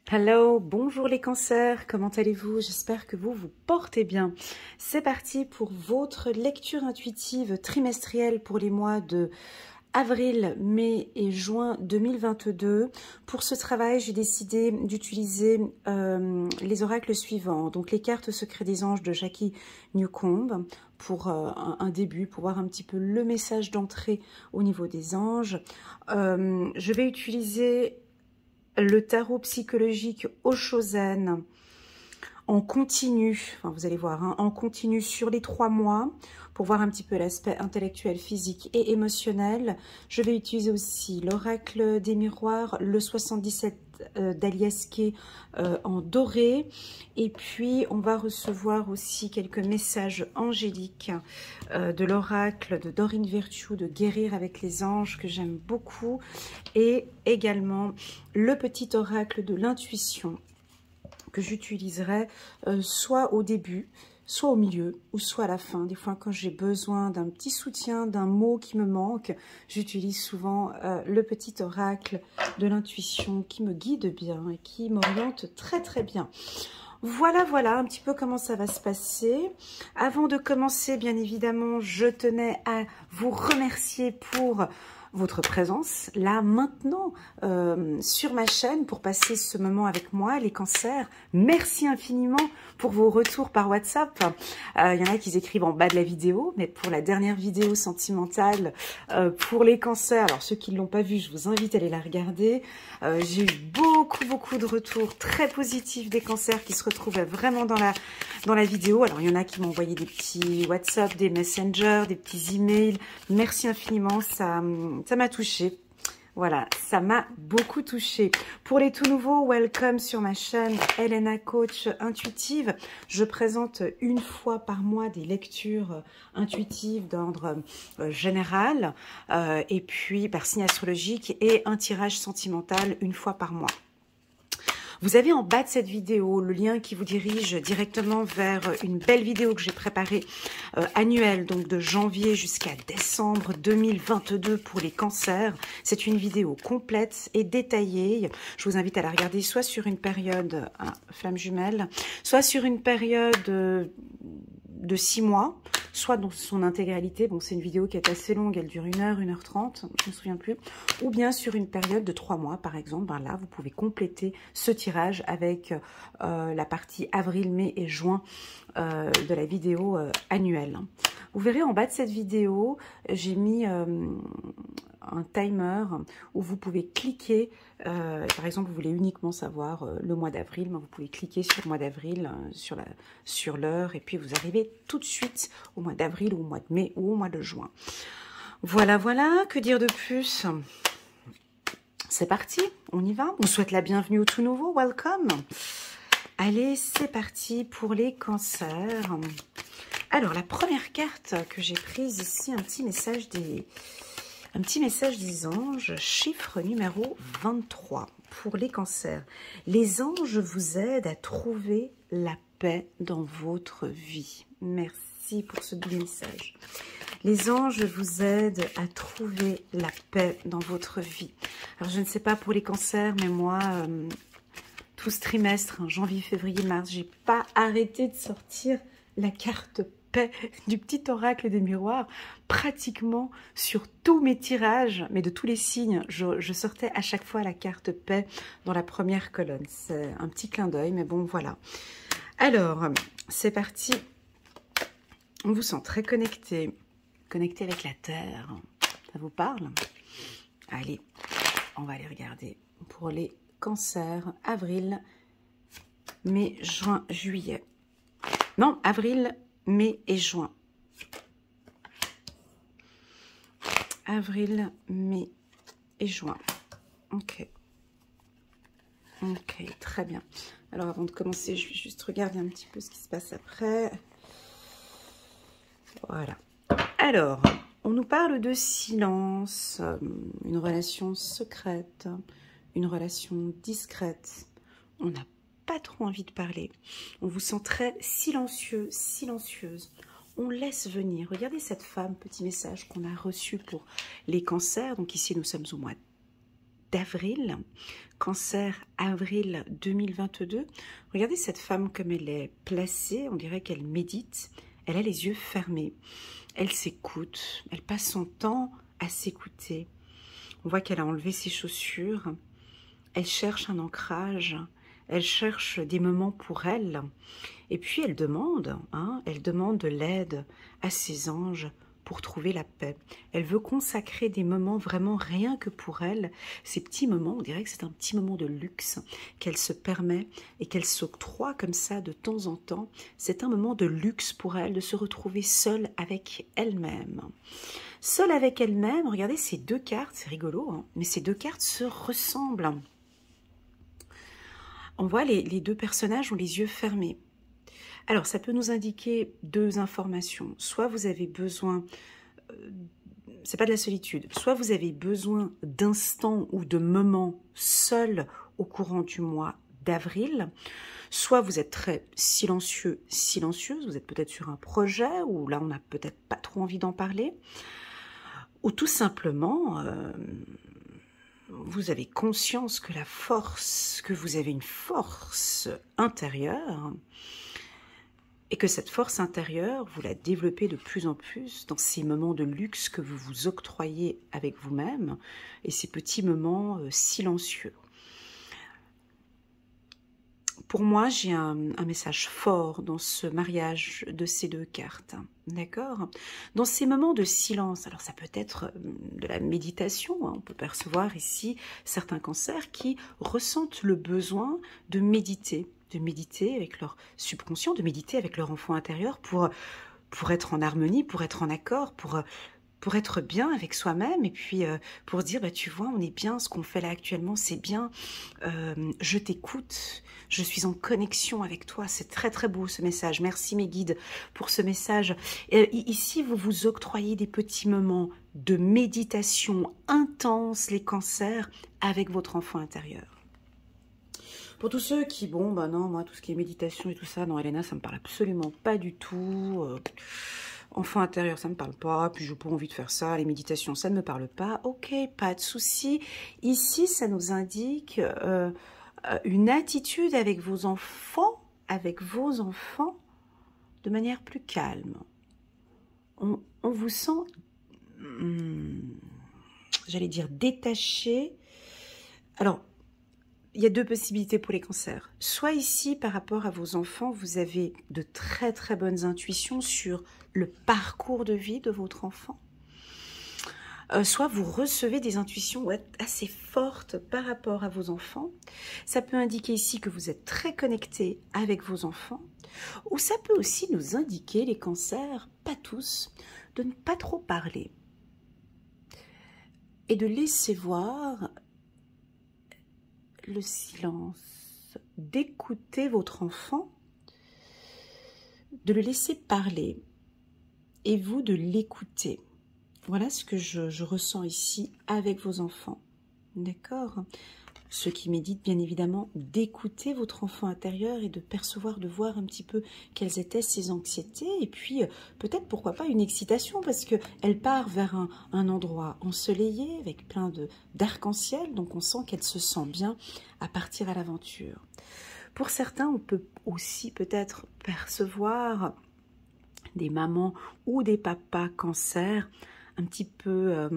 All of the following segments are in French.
Hello, bonjour les cancers, comment allez-vous? J'espère que vous vous portez bien. C'est parti pour votre lecture intuitive trimestrielle pour les mois de avril, mai et juin 2022. Pour ce travail, j'ai décidé d'utiliser les oracles suivants. Donc les cartes secrets des anges de Jackie Newcomb pour un début, pour voir un petit peu le message d'entrée au niveau des anges. Je vais utiliser le tarot psychologique Oshozen en continu, enfin vous allez voir, hein, en continu sur les 3 mois, pour voir un petit peu l'aspect intellectuel, physique et émotionnel. Je vais utiliser aussi l'oracle des miroirs, le 77 d'Aliaske en doré. Et puis, on va recevoir aussi quelques messages angéliques de l'oracle de Doreen Virtue, de Guérir avec les anges, que j'aime beaucoup. Et également, le petit oracle de l'intuition, que j'utiliserai soit au début, soit au milieu, ou soit à la fin. Des fois, quand j'ai besoin d'un petit soutien, d'un mot qui me manque, j'utilise souvent le petit oracle de l'intuition qui me guide bien et qui m'oriente très très bien. Voilà, voilà un petit peu comment ça va se passer. Avant de commencer, bien évidemment, je tenais à vous remercier pour votre présence, là, maintenant, sur ma chaîne, pour passer ce moment avec moi, les cancers. Merci infiniment pour vos retours par WhatsApp. Il y en a qui écrivent en bas de la vidéo, mais pour la dernière vidéo sentimentale pour les cancers, alors ceux qui ne l'ont pas vue, je vous invite à aller la regarder. J'ai eu beaucoup de retours très positifs des cancers qui se retrouvaient vraiment dans la vidéo. Alors, il y en a qui m'ont envoyé des petits WhatsApp, des messengers, des petits emails. Merci infiniment, ça m'a touchée. Voilà, ça m'a beaucoup touchée. Pour les tout nouveaux, welcome sur ma chaîne Elena Coach Intuitive. Je présente une fois par mois des lectures intuitives d'ordre général et puis par signe astrologique et un tirage sentimental une fois par mois. Vous avez en bas de cette vidéo le lien qui vous dirige directement vers une belle vidéo que j'ai préparée annuelle, donc de janvier jusqu'à décembre 2022 pour les cancers. C'est une vidéo complète et détaillée. Je vous invite à la regarder soit sur une période, flamme jumelle, soit sur une période de 6 mois, soit dans son intégralité. Bon, c'est une vidéo qui est assez longue, elle dure 1h, 1h30, je ne me souviens plus. Ou bien sur une période de 3 mois, par exemple. Ben là, vous pouvez compléter ce tirage avec la partie avril, mai et juin de la vidéo annuelle. Vous verrez en bas de cette vidéo, j'ai mis un timer où vous pouvez cliquer, par exemple vous voulez uniquement savoir le mois d'avril, vous pouvez cliquer sur le mois d'avril, sur l'heure, et puis vous arrivez tout de suite au mois d'avril ou au mois de mai ou au mois de juin. Voilà, voilà, que dire de plus? C'est parti, on y va. On vous souhaite la bienvenue au tout nouveau, welcome. Allez, c'est parti pour les cancers. Alors, la première carte que j'ai prise ici, un petit message des anges, chiffre numéro 23 pour les cancers. Les anges vous aident à trouver la paix dans votre vie. Merci pour ce doux message. Les anges vous aident à trouver la paix dans votre vie. Alors, je ne sais pas pour les cancers, mais moi, tout ce trimestre, hein, janvier, février, mars, j'ai pas arrêté de sortir la carte paix du petit oracle des miroirs. Pratiquement sur tous mes tirages, mais de tous les signes, je sortais à chaque fois la carte paix dans la première colonne. C'est un petit clin d'œil, mais bon, voilà. Alors, c'est parti. On vous sent très connecté avec la Terre. Ça vous parle? Allez, on va aller regarder pour les cancers, avril, mai, juin, juillet. Non, avril, mai et juin. Avril, mai et juin. Ok. Ok, très bien. Alors, avant de commencer, je vais juste regarder un petit peu ce qui se passe après. Voilà. Alors, on nous parle de silence, une relation secrète, une relation discrète. On n'a pas trop envie de parler. On vous sent très silencieux, silencieuse. On laisse venir. Regardez cette femme, petit message qu'on a reçu pour les cancers. Donc ici, nous sommes au mois d'avril. Cancer, avril 2022. Regardez cette femme comme elle est placée, on dirait qu'elle médite. Elle a les yeux fermés. Elle s'écoute, elle passe son temps à s'écouter. On voit qu'elle a enlevé ses chaussures. Elle cherche un ancrage. Elle cherche des moments pour elle. Et puis elle demande de l'aide à ses anges pour trouver la paix. Elle veut consacrer des moments vraiment rien que pour elle. Ces petits moments, on dirait que c'est un petit moment de luxe qu'elle se permet et qu'elle s'octroie comme ça de temps en temps. C'est un moment de luxe pour elle de se retrouver seule avec elle-même. Seule avec elle-même, regardez ces deux cartes, c'est rigolo, hein, mais ces deux cartes se ressemblent. On voit les deux personnages ont les yeux fermés. Alors, ça peut nous indiquer deux informations. Soit vous avez besoin, c'est pas de la solitude, soit vous avez besoin d'instants ou de moments seuls au courant du mois d'avril, soit vous êtes très silencieux, silencieuse, vous êtes peut-être sur un projet, ou là on n'a peut-être pas trop envie d'en parler, ou tout simplement... vous avez conscience que que vous avez une force intérieure et que cette force intérieure, vous la développez de plus en plus dans ces moments de luxe que vous vous octroyez avec vous-même et ces petits moments silencieux. Pour moi, j'ai un message fort dans ce mariage de ces deux cartes, d'accord? Dans ces moments de silence, alors ça peut être de la méditation, hein, on peut percevoir ici certains cancers qui ressentent le besoin de méditer avec leur subconscient, de méditer avec leur enfant intérieur pour être en harmonie, pour être en accord, pour être bien avec soi-même et puis pour se dire, bah, tu vois, on est bien, ce qu'on fait là actuellement, c'est bien, je t'écoute, je suis en connexion avec toi. C'est très très beau ce message. Merci mes guides pour ce message. Ici, vous vous octroyez des petits moments de méditation intense, les cancers, avec votre enfant intérieur. Pour tous ceux qui, bon, bah non, moi, tout ce qui est méditation et tout ça, non, Elena, ça me parle absolument pas du tout. Enfant intérieur, ça me parle pas, puis j'ai pas envie de faire ça, les méditations, ça ne me parle pas. Ok, pas de souci. Ici, ça nous indique une attitude avec vos enfants, de manière plus calme. On vous sent, j'allais dire, détaché. Alors, il y a deux possibilités pour les cancers. Soit ici, par rapport à vos enfants, vous avez de très très bonnes intuitions sur le parcours de vie de votre enfant. Soit vous recevez des intuitions assez fortes par rapport à vos enfants. Ça peut indiquer ici que vous êtes très connecté avec vos enfants. Ou ça peut aussi nous indiquer, les cancers, pas tous, de ne pas trop parler. Et de laisser voir le silence, d'écouter votre enfant, de le laisser parler et vous de l'écouter. Voilà ce que je ressens ici avec vos enfants, d'accord? Ceux qui méditent, bien évidemment, d'écouter votre enfant intérieur et de percevoir, de voir un petit peu quelles étaient ses anxiétés et puis peut-être, pourquoi pas, une excitation parce qu'elle part vers un endroit ensoleillé avec plein d'arc-en-ciel, donc on sent qu'elle se sent bien à partir à l'aventure. Pour certains, on peut aussi peut-être percevoir des mamans ou des papas cancer un petit peu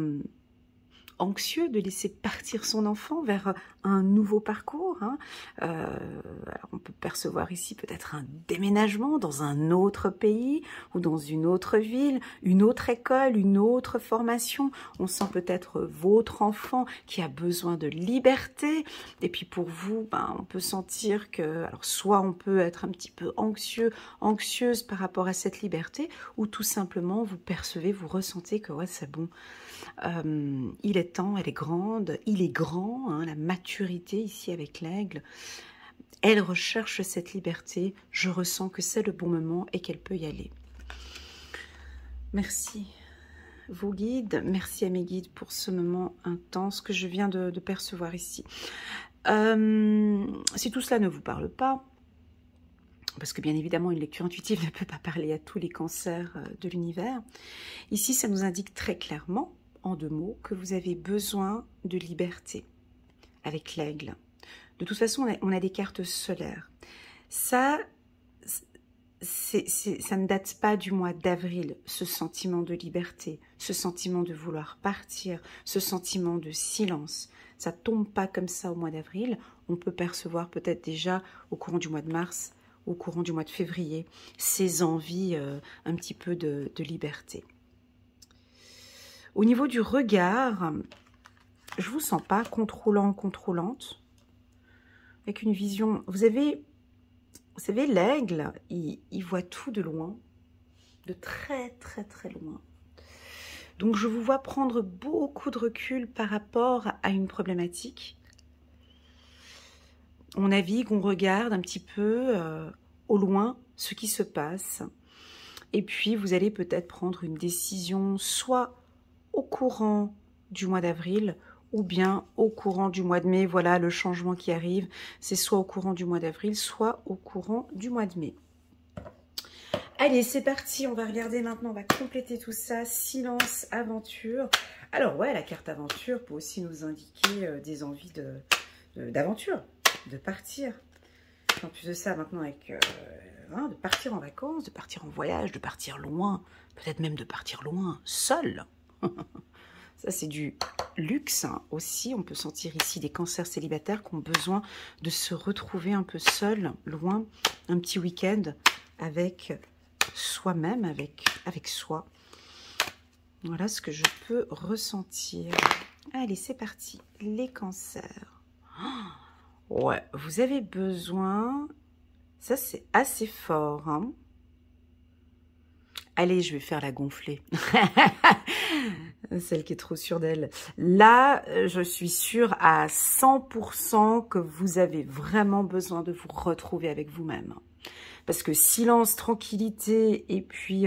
anxieux de laisser partir son enfant vers un nouveau parcours. Hein. Alors on peut percevoir ici peut-être un déménagement dans un autre pays ou dans une autre ville, une autre école, une autre formation. On sent peut-être votre enfant qui a besoin de liberté. Et puis pour vous, on peut sentir que, alors soit on peut être un petit peu anxieux, anxieuse par rapport à cette liberté, ou tout simplement vous percevez, vous ressentez que ouais, c'est bon. Il est temps, elle est grande, il est grand, hein, la maturité ici avec l'aigle. Elle recherche cette liberté, je ressens que c'est le bon moment et qu'elle peut y aller. Merci, vos guides, merci à mes guides pour ce moment intense que je viens de percevoir ici. Si tout cela ne vous parle pas, parce que bien évidemment une lecture intuitive ne peut pas parler à tous les cancers de l'univers, ici ça nous indique très clairement, en deux mots, que vous avez besoin de liberté. avec l'aigle. De toute façon, on a des cartes solaires. Ça ne date pas du mois d'avril, ce sentiment de liberté, ce sentiment de vouloir partir, ce sentiment de silence. Ça tombe pas comme ça au mois d'avril. On peut percevoir peut-être déjà au courant du mois de mars, au courant du mois de février, ces envies un petit peu de liberté. Au niveau du regard, je vous sens pas contrôlant, contrôlante, avec une vision. Vous savez, l'aigle, il voit tout de loin, de très très très loin. Donc je vous vois prendre beaucoup de recul par rapport à une problématique. On navigue, on regarde un petit peu au loin ce qui se passe. Et puis vous allez peut-être prendre une décision soit au courant du mois d'avril ou bien au courant du mois de mai. Voilà le changement qui arrive. C'est soit au courant du mois d'avril, soit au courant du mois de mai. Allez, c'est parti. On va regarder maintenant. On va compléter tout ça. Silence, aventure. Alors ouais, la carte aventure peut aussi nous indiquer des envies d'aventure, de partir. En plus de ça, maintenant, avec de partir en vacances, de partir en voyage, de partir loin. Peut-être même de partir loin, seul. Ça, c'est du luxe hein, aussi. On peut sentir ici des cancers célibataires qui ont besoin de se retrouver un peu seuls, loin, un petit week-end avec soi-même, avec soi. Voilà ce que je peux ressentir. Allez, c'est parti. Les cancers. Oh, ouais, vous avez besoin... Ça, c'est assez fort. Hein. Allez, je vais faire la gonflée. Celle qui est trop sûre d'elle. Là, je suis sûre à 100% que vous avez vraiment besoin de vous retrouver avec vous-même. Parce que silence, tranquillité et puis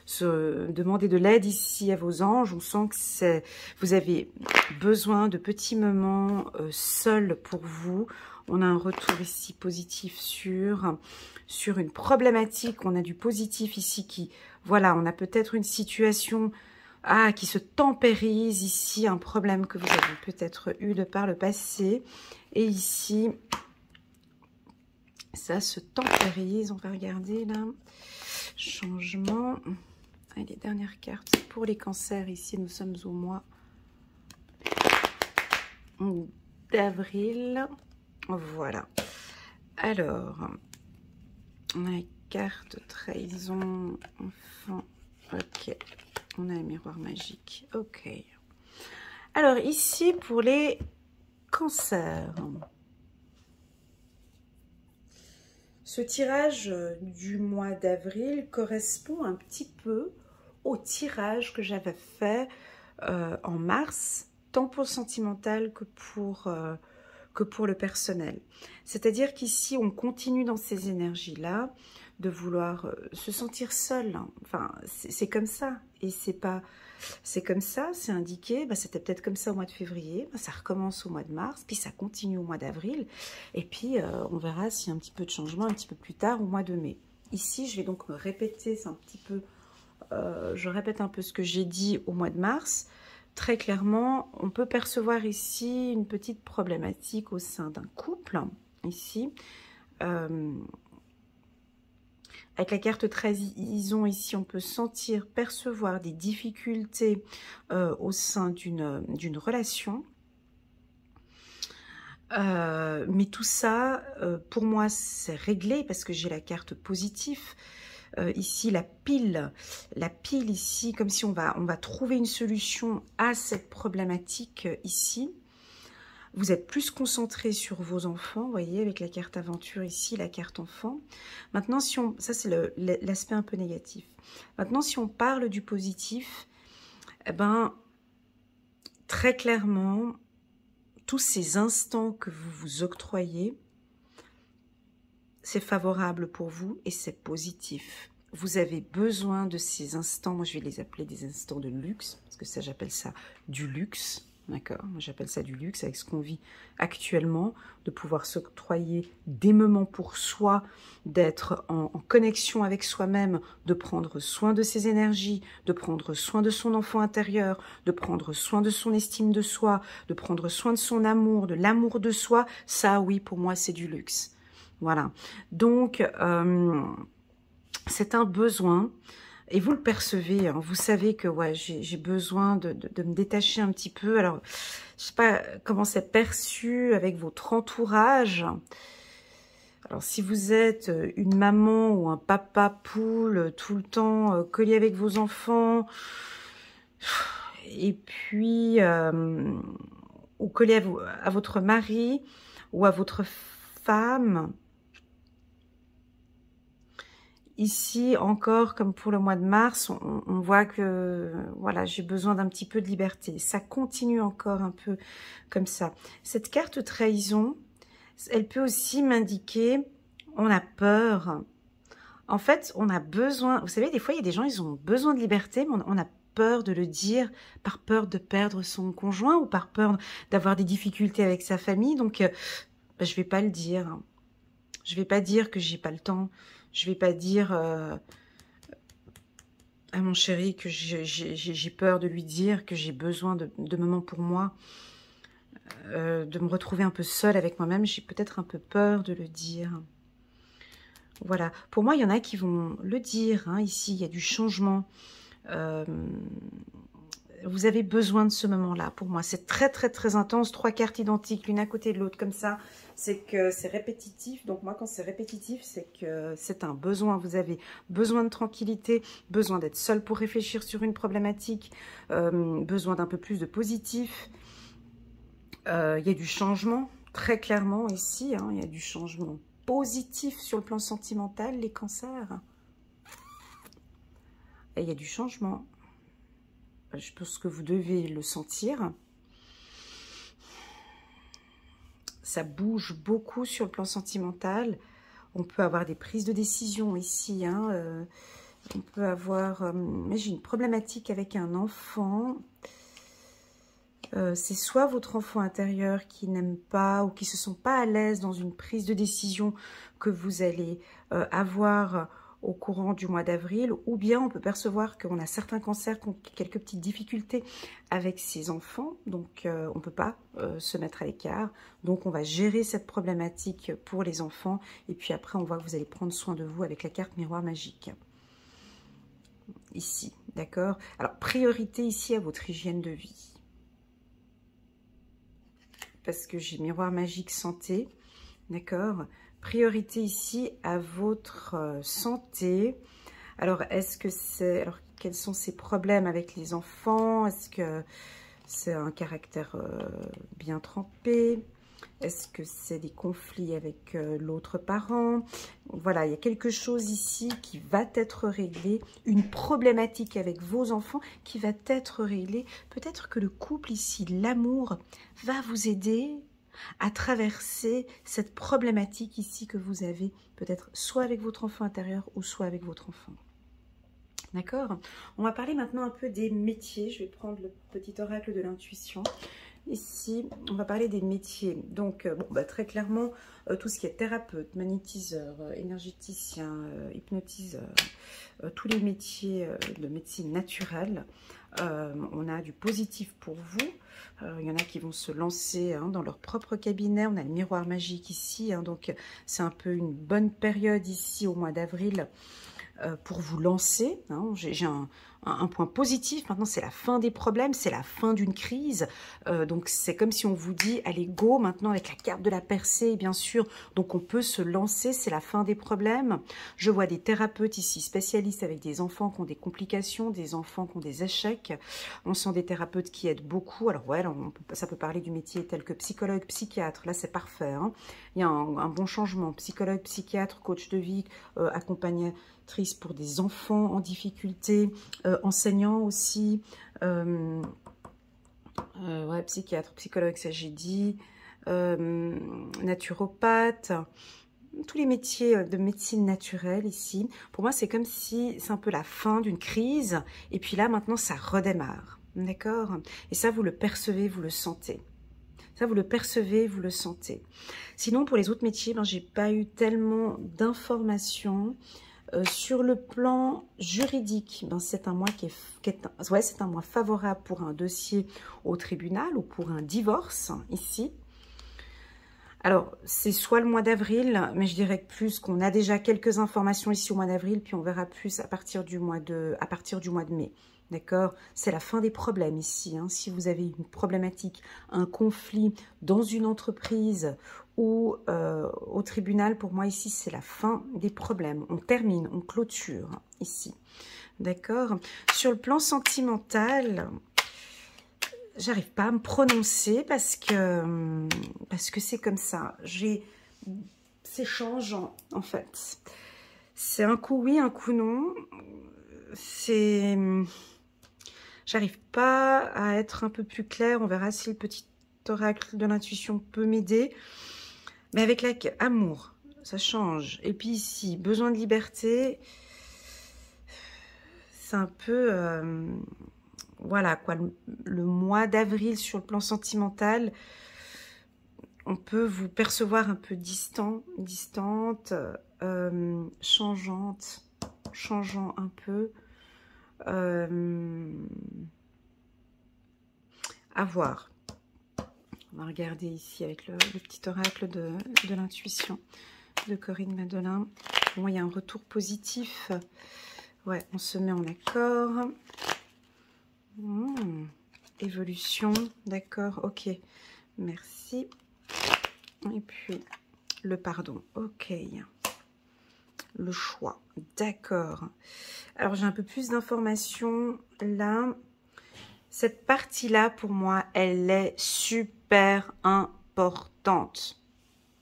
se demander de l'aide ici à vos anges, on sent que vous avez besoin de petits moments seuls pour vous. On a un retour ici positif sur une problématique. On a du positif ici qui, voilà, on a peut-être une situation qui se tempérise ici, un problème que vous avez peut-être eu de par le passé. Et ici, ça se tempérise. On va regarder là. Changement. Allez, dernière carte pour les cancers. Ici, nous sommes au mois d'avril. Voilà. Alors, on a la carte trahison. Enfin, ok. On a un miroir magique. Ok. Alors, ici, pour les cancers. Ce tirage du mois d'avril correspond un petit peu au tirage que j'avais fait en mars, tant pour le sentimental que pour le personnel. C'est-à-dire qu'ici, on continue dans ces énergies-là de vouloir se sentir seul. Hein. Enfin, c'est comme ça. Et c'est comme ça, c'est indiqué. Bah, c'était peut-être comme ça au mois de février. Bah, ça recommence au mois de mars, puis ça continue au mois d'avril. Et puis, on verra s'il y a un petit peu de changement un petit peu plus tard, au mois de mai. Ici, je vais donc me répéter, c'est un petit peu... je répète un peu ce que j'ai dit au mois de mars. Très clairement, on peut percevoir ici une petite problématique au sein d'un couple. Ici, avec la carte trahison ici, on peut sentir, percevoir des difficultés au sein d'une relation. Mais tout ça, pour moi, c'est réglé parce que j'ai la carte positive. Ici, la pile ici, comme si on va trouver une solution à cette problématique ici. Vous êtes plus concentré sur vos enfants, vous voyez, avec la carte aventure ici, la carte enfant. Maintenant, ça c'est l'aspect un peu négatif. Maintenant, si on parle du positif, eh ben, très clairement, tous ces instants que vous vous octroyez, c'est favorable pour vous et c'est positif. Vous avez besoin de ces instants, moi je vais les appeler des instants de luxe, parce que ça j'appelle ça du luxe. D'accord, moi j'appelle ça du luxe avec ce qu'on vit actuellement, de pouvoir s'octroyer des moments pour soi, d'être en connexion avec soi-même, de prendre soin de ses énergies, de prendre soin de son enfant intérieur, de prendre soin de son estime de soi, de prendre soin de son amour, de l'amour de soi. Ça, oui, pour moi, c'est du luxe. Voilà. Donc, c'est un besoin. Et vous le percevez, hein, vous savez que ouais, j'ai besoin de me détacher un petit peu. Alors, je sais pas comment c'est perçu avec votre entourage. Alors, si vous êtes une maman ou un papa poule tout le temps collé avec vos enfants, et puis, ou collé à votre mari ou à votre femme, ici, encore, comme pour le mois de mars, on voit que voilà, j'ai besoin d'un petit peu de liberté. Ça continue encore un peu comme ça. Cette carte trahison, elle peut aussi m'indiquer, on a peur. En fait, on a besoin, vous savez, des fois, il y a des gens, ils ont besoin de liberté, mais on a peur de le dire, par peur de perdre son conjoint ou par peur d'avoir des difficultés avec sa famille. Donc, je vais pas le dire. Je vais pas dire que j'ai pas le temps. Je vais pas dire à mon chéri que j'ai peur de lui dire que j'ai besoin de moments pour moi, de me retrouver un peu seule avec moi-même. J'ai peut-être un peu peur de le dire. Voilà. Pour moi, il y en a qui vont le dire. Hein. Ici, il y a du changement. Vous avez besoin de ce moment-là. Pour moi, c'est très, très, très intense. 3 cartes identiques, l'une à côté de l'autre, comme ça. C'est que c'est répétitif. Donc, moi, quand c'est répétitif, c'est que c'est un besoin. Vous avez besoin de tranquillité, besoin d'être seul pour réfléchir sur une problématique, besoin d'un peu plus de positif. Il y a du changement, très clairement, ici. Hein, il y a du changement positif sur le plan sentimental, les cancers. Et il y a du changement. Je pense que vous devez le sentir. Ça bouge beaucoup sur le plan sentimental. On peut avoir des prises de décision ici. Hein, on peut avoir... mais j'ai une problématique avec un enfant. C'est soit votre enfant intérieur qui n'aime pas ou qui ne se sent pas à l'aise dans une prise de décision que vous allez avoir au courant du mois d'avril, ou bien on peut percevoir qu'on a certains cancers qui ont quelques petites difficultés avec ses enfants, donc on ne peut pas se mettre à l'écart, donc on va gérer cette problématique pour les enfants, et puis après on voit que vous allez prendre soin de vous avec la carte miroir magique. Ici, d'accord? Alors, priorité ici à votre hygiène de vie. Parce que j'ai miroir magique santé, d'accord? Priorité ici à votre santé. Alors, est-ce que c'est... Alors, quels sont ces problèmes avec les enfants? Est-ce que c'est un caractère bien trempé? Est-ce que c'est des conflits avec l'autre parent? Voilà, il y a quelque chose ici qui va être réglé, une problématique avec vos enfants qui va être réglée. Peut-être que le couple ici, l'amour, va vous aider à traverser cette problématique ici que vous avez, peut-être soit avec votre enfant intérieur ou soit avec votre enfant. D'accord? On va parler maintenant un peu des métiers. Je vais prendre le petit oracle de l'intuition. Ici, on va parler des métiers. Donc, bon, bah, très clairement, tout ce qui est thérapeute, magnétiseur, énergéticien, hypnotiseur, tous les métiers de médecine naturelle, on a du positif pour vous. Il y en a qui vont se lancer hein, dans leur propre cabinet. On a le miroir magique ici. Hein, donc, c'est un peu une bonne période ici au mois d'avril pour vous lancer. Hein. J'ai un point positif. Maintenant, c'est la fin des problèmes, c'est la fin d'une crise. Donc, c'est comme si on vous dit, allez, go, maintenant avec la carte de la percée, bien sûr. Donc, on peut se lancer, c'est la fin des problèmes. Je vois des thérapeutes ici, spécialistes avec des enfants qui ont des complications, des enfants qui ont des échecs. On sent des thérapeutes qui aident beaucoup. Alors, ouais, ça peut parler du métier tel que psychologue, psychiatre. Là, c'est parfait. Hein. Il y a un bon changement. Psychologue, psychiatre, coach de vie, accompagnatrice pour des enfants en difficulté, enseignant aussi, ouais, psychiatre, psychologue, ça j'ai dit, naturopathe, tous les métiers de médecine naturelle ici. Pour moi, c'est comme si c'est un peu la fin d'une crise, et puis là, maintenant, ça redémarre. d'accord? Et ça, vous le percevez, vous le sentez. Ça, vous le percevez, vous le sentez. Sinon, pour les autres métiers, ben, j'ai pas eu tellement d'informations. Sur le plan juridique, ben, c'est un mois c'est un mois favorable pour un dossier au tribunal ou pour un divorce, ici. Alors, c'est soit le mois d'avril, mais je dirais que plus qu'on a déjà quelques informations ici au mois d'avril, puis on verra plus à partir du mois de mai. D'accord? C'est la fin des problèmes ici. Hein. Si vous avez une problématique, un conflit dans une entreprise ou au tribunal, pour moi ici, c'est la fin des problèmes. On termine, on clôture ici. D'accord? Sur le plan sentimental, j'arrive pas à me prononcer parce que c'est comme ça. C'est changeant en fait. C'est un coup oui, un coup non. J'arrive pas à être un peu plus claire. On verra si le petit oracle de l'intuition peut m'aider. Mais avec amour, ça change. Et puis ici, besoin de liberté, c'est un peu... voilà quoi, le mois d'avril sur le plan sentimental, on peut vous percevoir un peu distante, changeant un peu. À voir. On va regarder ici avec le petit oracle de l'intuition de Corinne Madelin. Bon, il y a un retour positif. Ouais, on se met en accord. Évolution, d'accord, ok. Merci. Et puis, le pardon, ok. Le choix, d'accord. Alors, j'ai un peu plus d'informations là. Cette partie-là, pour moi, elle est super importante.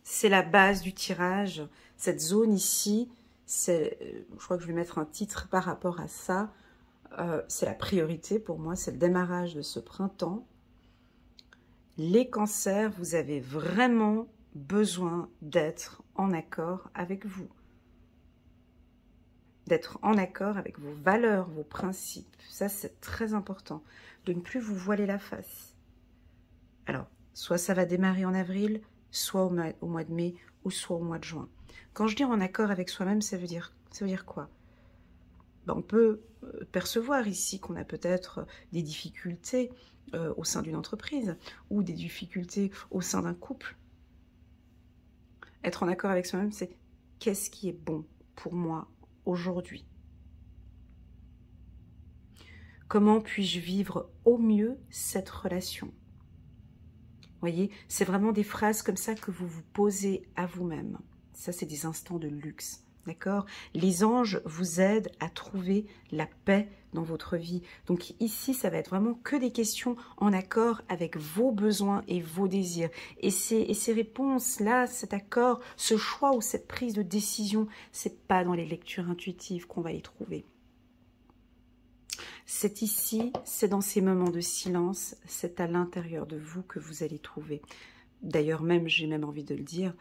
C'est la base du tirage. Cette zone ici, je crois que je vais mettre un titre par rapport à ça. C'est la priorité pour moi, c'est le démarrage de ce printemps. Les cancers, vous avez vraiment besoin d'être en accord avec vous. D'être en accord avec vos valeurs, vos principes. Ça, c'est très important. De ne plus vous voiler la face. Alors, soit ça va démarrer en avril, soit au mois de mai, ou soit au mois de juin. Quand je dis en accord avec soi-même, ça veut dire quoi? Ben, on peut percevoir ici qu'on a peut-être des difficultés au sein d'une entreprise ou des difficultés au sein d'un couple. Être en accord avec soi-même, c'est qu'est-ce qui est bon pour moi aujourd'hui? Comment puis-je vivre au mieux cette relation? Vous voyez, c'est vraiment des phrases comme ça que vous vous posez à vous-même. Ça, c'est des instants de luxe. D'accord? Les anges vous aident à trouver la paix dans votre vie. Donc ici, ça va être vraiment que des questions en accord avec vos besoins et vos désirs. Et ces réponses-là, cet accord, ce choix ou cette prise de décision, c'est pas dans les lectures intuitives qu'on va les trouver. C'est ici, c'est dans ces moments de silence, c'est à l'intérieur de vous que vous allez trouver. D'ailleurs, même, j'ai même envie de le dire,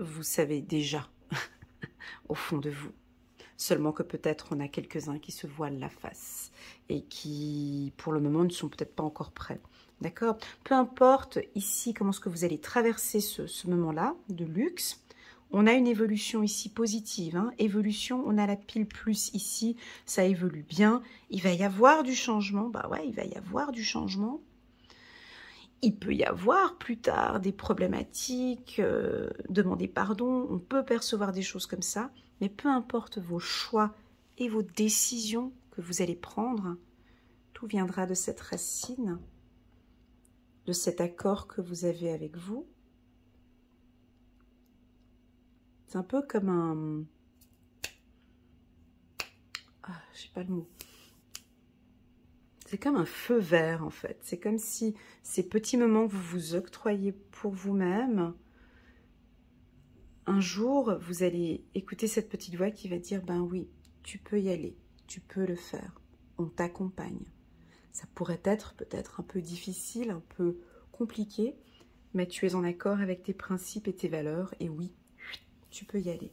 vous savez déjà au fond de vous. Seulement que peut-être on a quelques-uns qui se voilent la face et qui, pour le moment, ne sont peut-être pas encore prêts. D'accord? Peu importe ici comment est-ce que vous allez traverser ce moment-là de luxe. On a une évolution ici positive. Hein? Évolution, on a la pile plus ici. Ça évolue bien. Il va y avoir du changement. Bah ouais, il va y avoir du changement. Il peut y avoir plus tard des problématiques, demander pardon, on peut percevoir des choses comme ça, mais peu importe vos choix et vos décisions que vous allez prendre, tout viendra de cette racine, de cet accord que vous avez avec vous. C'est un peu comme un... Ah, je sais pas le mot. C'est comme un feu vert, en fait. C'est comme si ces petits moments que vous vous octroyez pour vous-même, un jour, vous allez écouter cette petite voix qui va dire, ben oui, tu peux y aller, tu peux le faire, on t'accompagne. Ça pourrait être peut-être un peu difficile, un peu compliqué, mais tu es en accord avec tes principes et tes valeurs, et oui, tu peux y aller.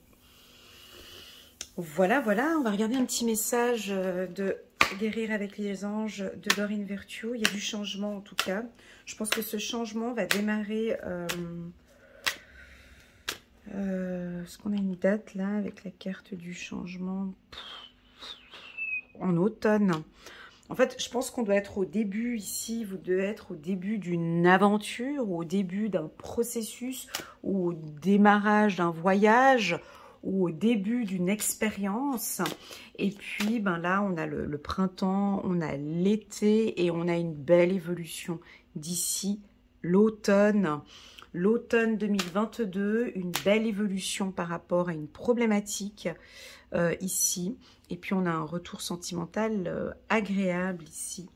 Voilà, voilà, on va regarder un petit message de Guérir avec les anges de Dorine Virtue. Il y a du changement en tout cas. Je pense que ce changement va démarrer... est-ce qu'on a une date là avec la carte du changement? En automne. En fait, je pense qu'on doit être au début ici. Vous devez être au début d'une aventure, ou au début d'un processus, ou au démarrage d'un voyage, ou au début d'une expérience. Et puis, ben là, on a le printemps, on a l'été et on a une belle évolution d'ici l'automne. L'automne 2022, une belle évolution par rapport à une problématique ici. Et puis, on a un retour sentimental agréable ici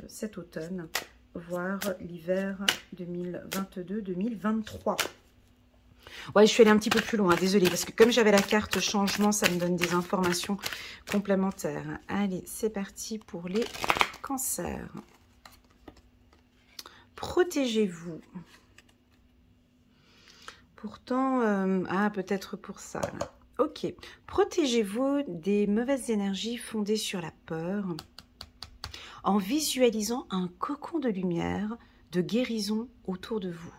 cet automne, voire l'hiver 2022-2023. Ouais, je suis allée un petit peu plus loin, désolée, parce que comme j'avais la carte changement, ça me donne des informations complémentaires. Allez, c'est parti pour les cancers. Protégez-vous. Pourtant, peut-être pour ça. Là. Ok. Protégez-vous des mauvaises énergies fondées sur la peur en visualisant un cocon de lumière, de guérison autour de vous.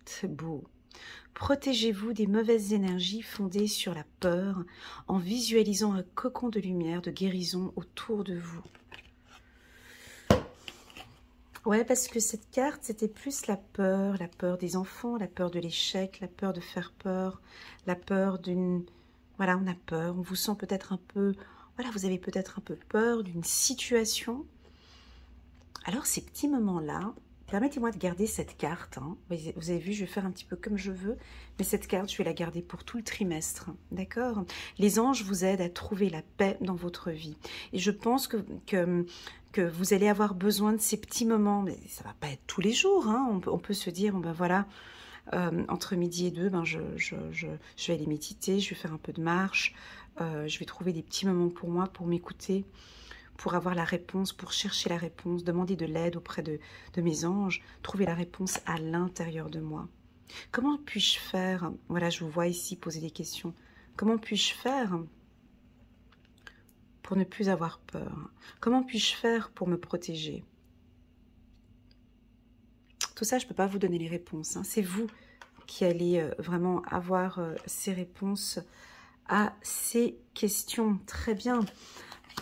C'est beau. Protégez-vous des mauvaises énergies fondées sur la peur en visualisant un cocon de lumière, de guérison autour de vous. Ouais, parce que cette carte, c'était plus la peur des enfants, la peur de l'échec, la peur de faire peur, la peur d'une... Voilà, on a peur, on vous sent peut-être un peu... Voilà, vous avez peut-être un peu peur d'une situation. Alors, ces petits moments-là, permettez-moi de garder cette carte. Hein. Vous avez vu, je vais faire un petit peu comme je veux, mais cette carte, je vais la garder pour tout le trimestre. D'accord? Les anges vous aident à trouver la paix dans votre vie. Et je pense que vous allez avoir besoin de ces petits moments. Mais ça ne va pas être tous les jours. Hein. On peut se dire, ben voilà, entre midi et deux, ben je vais aller méditer, je vais faire un peu de marche. Je vais trouver des petits moments pour moi, pour m'écouter, pour avoir la réponse, pour chercher la réponse, demander de l'aide auprès de mes anges, trouver la réponse à l'intérieur de moi. Comment puis-je faire? Voilà, je vous vois ici poser des questions. Comment puis-je faire pour ne plus avoir peur? Comment puis-je faire pour me protéger? Tout ça, je ne peux pas vous donner les réponses. Hein. C'est vous qui allez vraiment avoir ces réponses à ces questions. Très bien.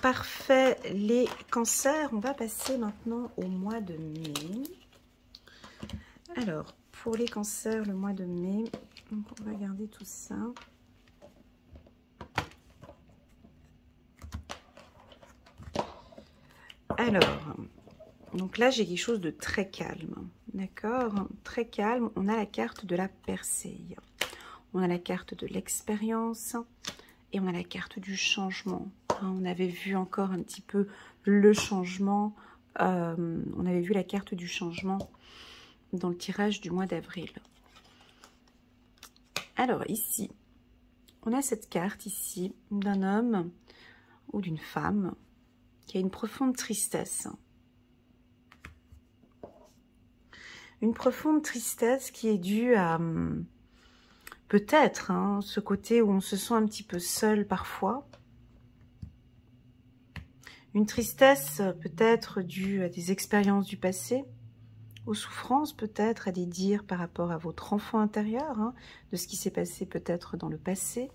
Parfait, les cancers. On va passer maintenant au mois de mai. Alors, pour les cancers, le mois de mai, donc on va regarder tout ça. Alors, donc là, j'ai quelque chose de très calme. D'accord? Très calme. On a la carte de la percée. On a la carte de l'expérience. Et on a la carte du changement. On avait vu encore un petit peu le changement. On avait vu la carte du changement dans le tirage du mois d'avril. Alors ici, on a cette carte ici d'un homme ou d'une femme qui a une profonde tristesse. Une profonde tristesse qui est due à peut-être ce côté où on se sent un petit peu seul parfois. Une tristesse peut-être due à des expériences du passé, aux souffrances peut-être, à des dires par rapport à votre enfant intérieur, de ce qui s'est passé peut-être dans le passé.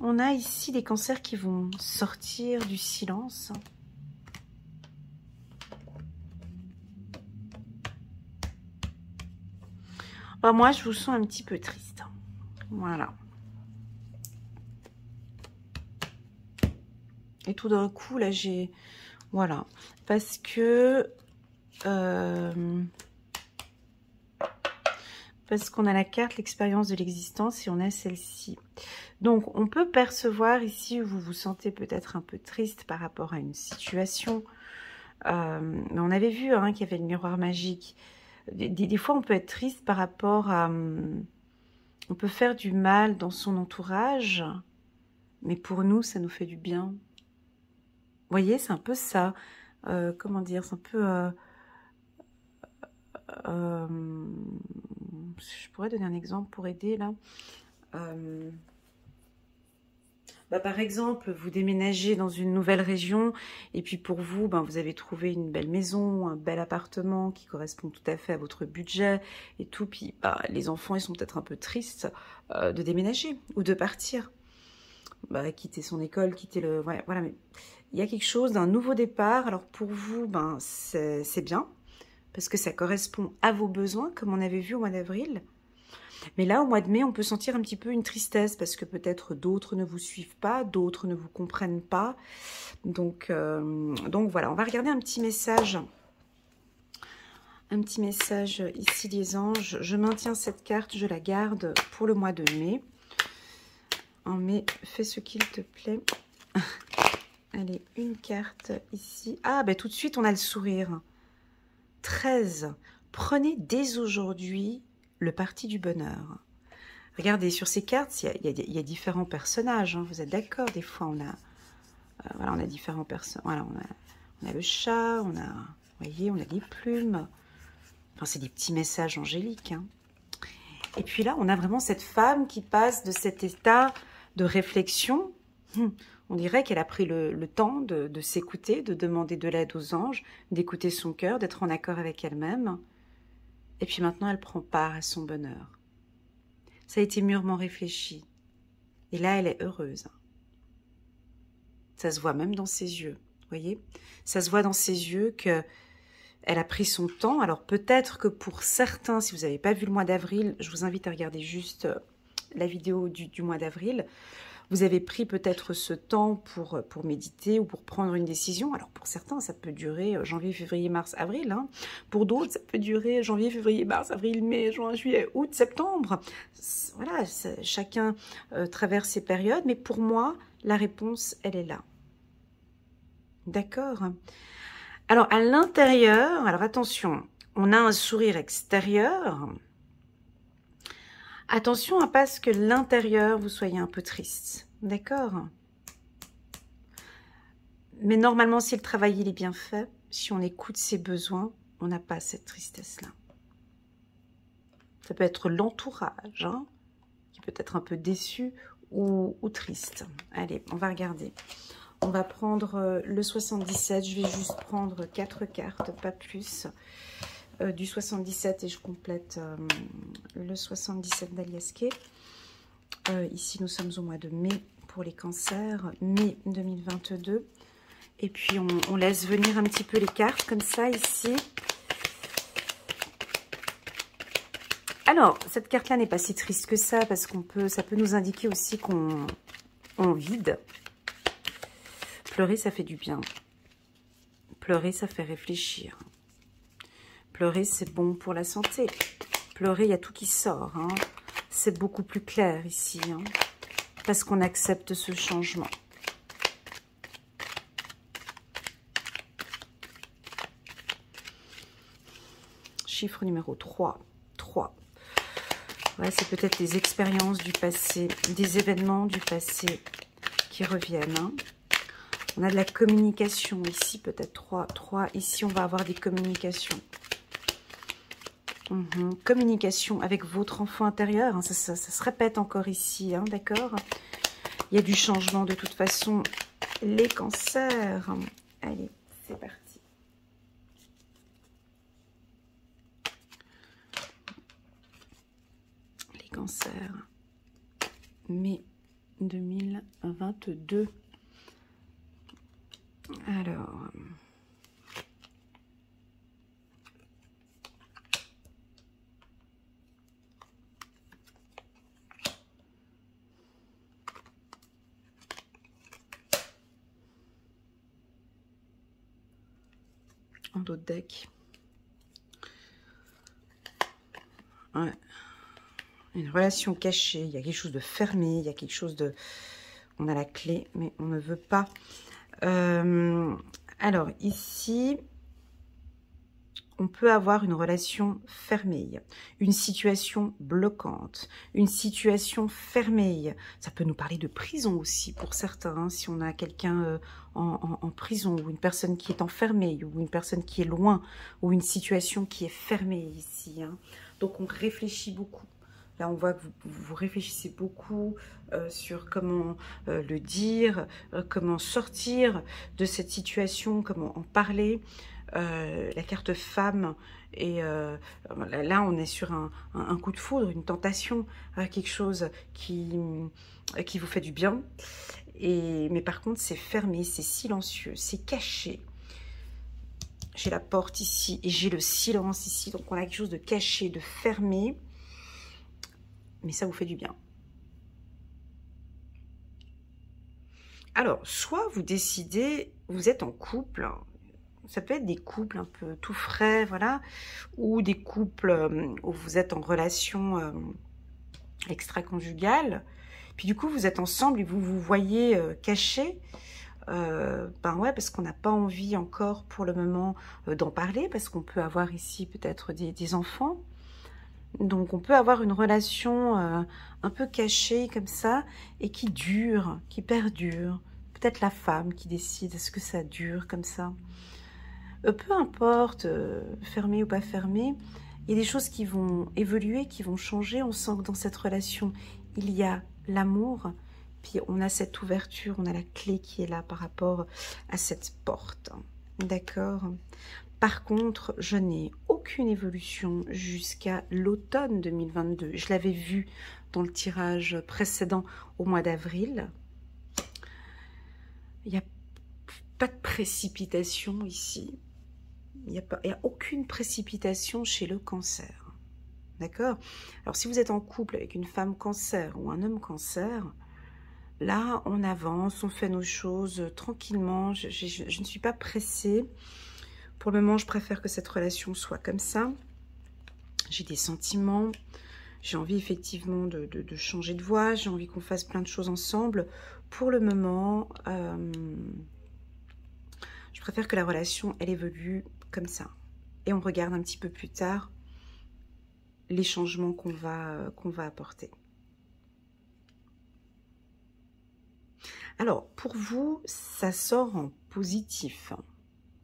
On a ici des cancers qui vont sortir du silence. Alors moi, je vous sens un petit peu triste. Voilà. Et tout d'un coup, là, j'ai... Voilà. Parce que... parce qu'on a la carte, l'expérience de l'existence, et on a celle-ci. Donc, on peut percevoir ici où vous vous sentez peut-être un peu triste par rapport à une situation. Mais on avait vu qu'il y avait le miroir magique. Des fois, on peut être triste par rapport à... on peut faire du mal dans son entourage, mais pour nous, ça nous fait du bien. Vous voyez, c'est un peu ça. Comment dire, c'est un peu... je pourrais donner un exemple pour aider, là. Bah, par exemple, vous déménagez dans une nouvelle région et puis pour vous, ben, vous avez trouvé une belle maison, un bel appartement qui correspond tout à fait à votre budget et tout. Puis bah, les enfants, ils sont peut-être un peu tristes de déménager ou de partir. Bah, quitter son école, quitter le... Ouais, voilà, mais il y a quelque chose d'un nouveau départ. Alors pour vous, ben, c'est bien parce que ça correspond à vos besoins, comme on avait vu au mois d'avril. Mais là, au mois de mai, on peut sentir un petit peu une tristesse parce que peut-être d'autres ne vous suivent pas, d'autres ne vous comprennent pas. Donc voilà, on va regarder un petit message. Un petit message ici des anges. Je maintiens cette carte, je la garde pour le mois de mai. En mai, fais ce qu'il te plaît. Allez, une carte ici. Ah, ben tout de suite, on a le sourire. 13. Prenez dès aujourd'hui le parti du bonheur. Regardez, sur ces cartes, il y a différents personnages. Hein, vous êtes d'accord? Des fois, on a, voilà, on a différents personnages. Voilà, on a le chat, on a, vous voyez, on a les plumes. Enfin, c'est des petits messages angéliques. Hein. Et puis là, on a vraiment cette femme qui passe de cet état de réflexion. On dirait qu'elle a pris le temps de s'écouter, de demander de l'aide aux anges, d'écouter son cœur, d'être en accord avec elle-même. Et puis maintenant, elle prend part à son bonheur. Ça a été mûrement réfléchi. Et là, elle est heureuse. Ça se voit même dans ses yeux, vous voyez? Ça se voit dans ses yeux qu'elle a pris son temps. Alors peut-être que pour certains, si vous n'avez pas vu le mois d'avril, je vous invite à regarder juste la vidéo du mois d'avril. Vous avez pris peut-être ce temps pour méditer ou pour prendre une décision. Alors pour certains, ça peut durer janvier, février, mars, avril. Hein. Pour d'autres, ça peut durer janvier, février, mars, avril, mai, juin, juillet, août, septembre. Voilà, chacun traverse ces périodes. Mais pour moi, la réponse, elle est là. D'accord? Alors à l'intérieur, alors attention, on a un sourire extérieur. Attention à pas ce que l'intérieur, vous soyez un peu triste. D'accord? Mais normalement, si le travail il est bien fait, si on écoute ses besoins, on n'a pas cette tristesse-là. Ça peut être l'entourage, hein, qui peut être un peu déçu ou triste. Allez, on va regarder. On va prendre le 77. Je vais juste prendre 4 cartes, pas plus. Du 77 et je complète le 77 d'Alias Kay. Ici, nous sommes au mois de mai pour les cancers, mai 2022. Et puis, on laisse venir un petit peu les cartes comme ça ici. Alors, cette carte-là n'est pas si triste que ça parce ça peut nous indiquer aussi qu'on vide. Pleurer, ça fait du bien. Pleurer, ça fait réfléchir. Pleurer, c'est bon pour la santé. Pleurer, il y a tout qui sort. Hein. C'est beaucoup plus clair ici. Hein, parce qu'on accepte ce changement. Chiffre numéro 3. 3. Ouais, c'est peut-être des expériences du passé, des événements du passé qui reviennent. Hein. On a de la communication ici, peut-être 3. 3. Ici, on va avoir des communications. Communication avec votre enfant intérieur, hein, ça se répète encore ici, hein, d'accord? Il y a du changement de toute façon. Les cancers, allez, c'est parti. Les cancers, mai 2022. Alors... en d'autres decks. Ouais. Une relation cachée, il y a quelque chose de fermé, il y a quelque chose de... On a la clé, mais on ne veut pas. Alors, ici, on peut avoir une relation fermée, une situation bloquante, une situation fermée. Ça peut nous parler de prison aussi pour certains, hein, si on a quelqu'un en prison, ou une personne qui est enfermée, ou une personne qui est loin, ou une situation qui est fermée ici. Hein. Donc on réfléchit beaucoup. Là, on voit que vous réfléchissez beaucoup sur comment le dire, comment sortir de cette situation, comment en parler. La carte femme, et là, on est sur un coup de foudre, une tentation, quelque chose qui vous fait du bien. Mais par contre, c'est fermé, c'est silencieux, c'est caché. J'ai la porte ici et j'ai le silence ici. Donc, on a quelque chose de caché, de fermé. Mais ça vous fait du bien. Alors, soit vous décidez, vous êtes en couple. Ça peut être des couples un peu tout frais, voilà. Ou des couples où vous êtes en relation extra-conjugale. Puis du coup, vous êtes ensemble et vous vous voyez cachés. Ben ouais, parce qu'on n'a pas envie encore pour le moment d'en parler, parce qu'on peut avoir ici peut-être des enfants. Donc on peut avoir une relation un peu cachée comme ça, et qui dure, qui perdure. Peut-être la femme qui décide, est-ce que ça dure comme ça? Peu importe, fermé ou pas fermé, il y a des choses qui vont évoluer, qui vont changer. On sent que dans cette relation, il y a l'amour, puis on a cette ouverture, on a la clé qui est là par rapport à cette porte. D'accord? Par contre, je n'ai aucune évolution jusqu'à l'automne 2022. Je l'avais vu dans le tirage précédent au mois d'avril. Il n'y a pas de précipitation ici. Il n'y a aucune précipitation chez le cancer. D'accord? Alors, si vous êtes en couple avec une femme cancer ou un homme cancer, là, on avance, on fait nos choses tranquillement. Je ne suis pas pressée. Pour le moment, je préfère que cette relation soit comme ça. J'ai des sentiments. J'ai envie effectivement de changer de voie. J'ai envie qu'on fasse plein de choses ensemble. Pour le moment, je préfère que la relation, elle évolue comme ça. Et on regarde un petit peu plus tard les changements qu'on va apporter. Alors, pour vous, ça sort en positif.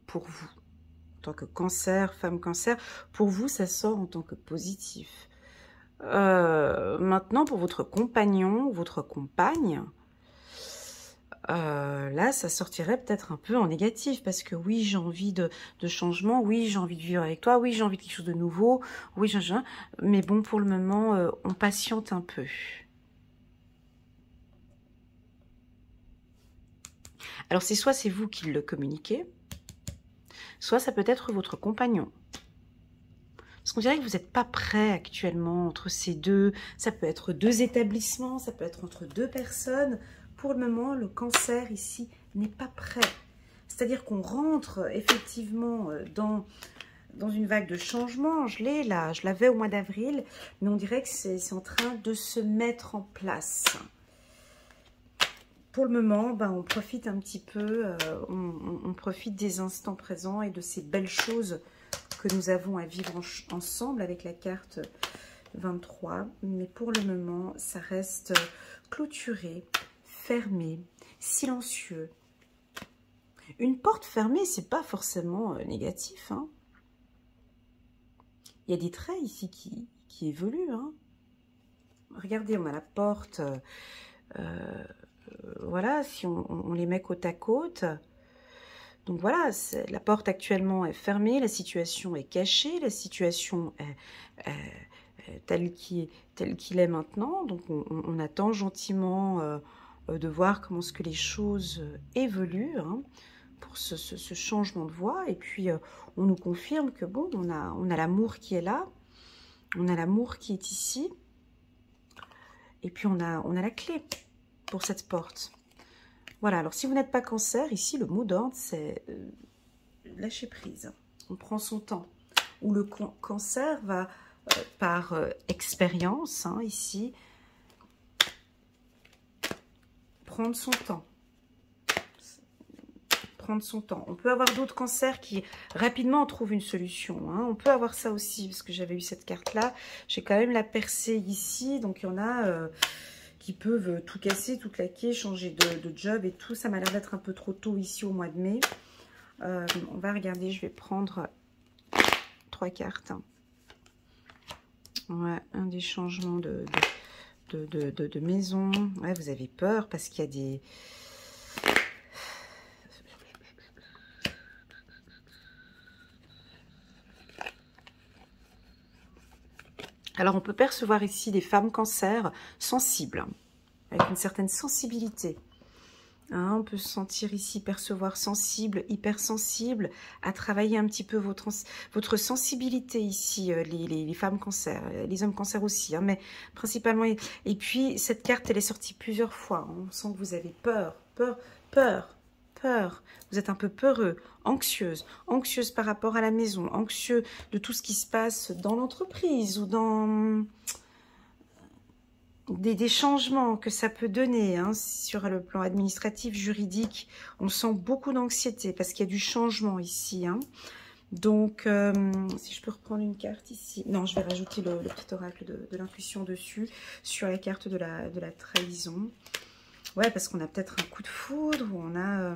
Pour vous, en tant que cancer, femme cancer, pour vous, ça sort en tant que positif. Maintenant, pour votre compagnon, votre compagne, là, ça sortirait peut-être un peu en négatif, parce que oui, j'ai envie de changement, oui, j'ai envie de vivre avec toi, oui, j'ai envie de quelque chose de nouveau, oui, mais bon, pour le moment, on patiente un peu. Alors, soit c'est vous qui le communiquez, soit ça peut être votre compagnon. Parce qu'on dirait que vous n'êtes pas prêt actuellement entre ces deux. Ça peut être deux établissements, ça peut être entre deux personnes. Pour le moment, le cancer ici n'est pas prêt. C'est-à-dire qu'on rentre effectivement dans une vague de changement. Je l'ai là, je l'avais au mois d'avril, mais on dirait que c'est en train de se mettre en place. Pour le moment, ben, on profite un petit peu, on profite des instants présents et de ces belles choses que nous avons à vivre ensemble avec la carte 23. Mais pour le moment, ça reste clôturé, fermé, silencieux. Une porte fermée, c'est pas forcément négatif. Hein. Il y a des traits ici qui évoluent. Hein. Regardez, on a la porte... voilà, si on les met côte à côte. Donc voilà, la porte actuellement est fermée, la situation est cachée, la situation est telle qu'il est maintenant. Donc on attend gentiment de voir comment est-ce que les choses évoluent hein, pour ce changement de voie. Et puis on nous confirme que bon, on a l'amour qui est là, on a l'amour qui est ici. Et puis on a la clé pour cette porte. Voilà, alors si vous n'êtes pas cancer, ici le mot d'ordre c'est lâcher prise. On prend son temps. Ou le cancer va par expérience, hein, ici, prendre son temps. Prendre son temps. On peut avoir d'autres cancers qui rapidement trouvent une solution. Hein. On peut avoir ça aussi, parce que j'avais eu cette carte-là. J'ai quand même la percée ici, donc il y en a... qui peuvent tout casser, tout claquer, changer de job et tout. Ça m'a l'air d'être un peu trop tôt ici au mois de mai. On va regarder, je vais prendre 3 cartes. Ouais, un des changements de maison. Ouais, vous avez peur parce qu'il y a des... Alors, on peut percevoir ici des femmes cancer sensibles, avec une certaine sensibilité. Hein, on peut se sentir ici, percevoir sensible, hypersensible, à travailler un petit peu votre sensibilité ici, les femmes cancer, les hommes cancer aussi, hein, mais principalement. Et puis, cette carte, elle est sortie plusieurs fois. Hein, on sent que vous avez peur, peur. Vous êtes un peu peureux, anxieuse par rapport à la maison, anxieux de tout ce qui se passe dans l'entreprise ou dans... Des changements que ça peut donner hein, sur le plan administratif, juridique. On sent beaucoup d'anxiété parce qu'il y a du changement ici. Hein. Donc, si je peux reprendre une carte ici. Non, je vais rajouter le petit oracle de l'intuition dessus, sur la carte de la trahison. Ouais, parce qu'on a peut-être un coup de foudre, ou on a...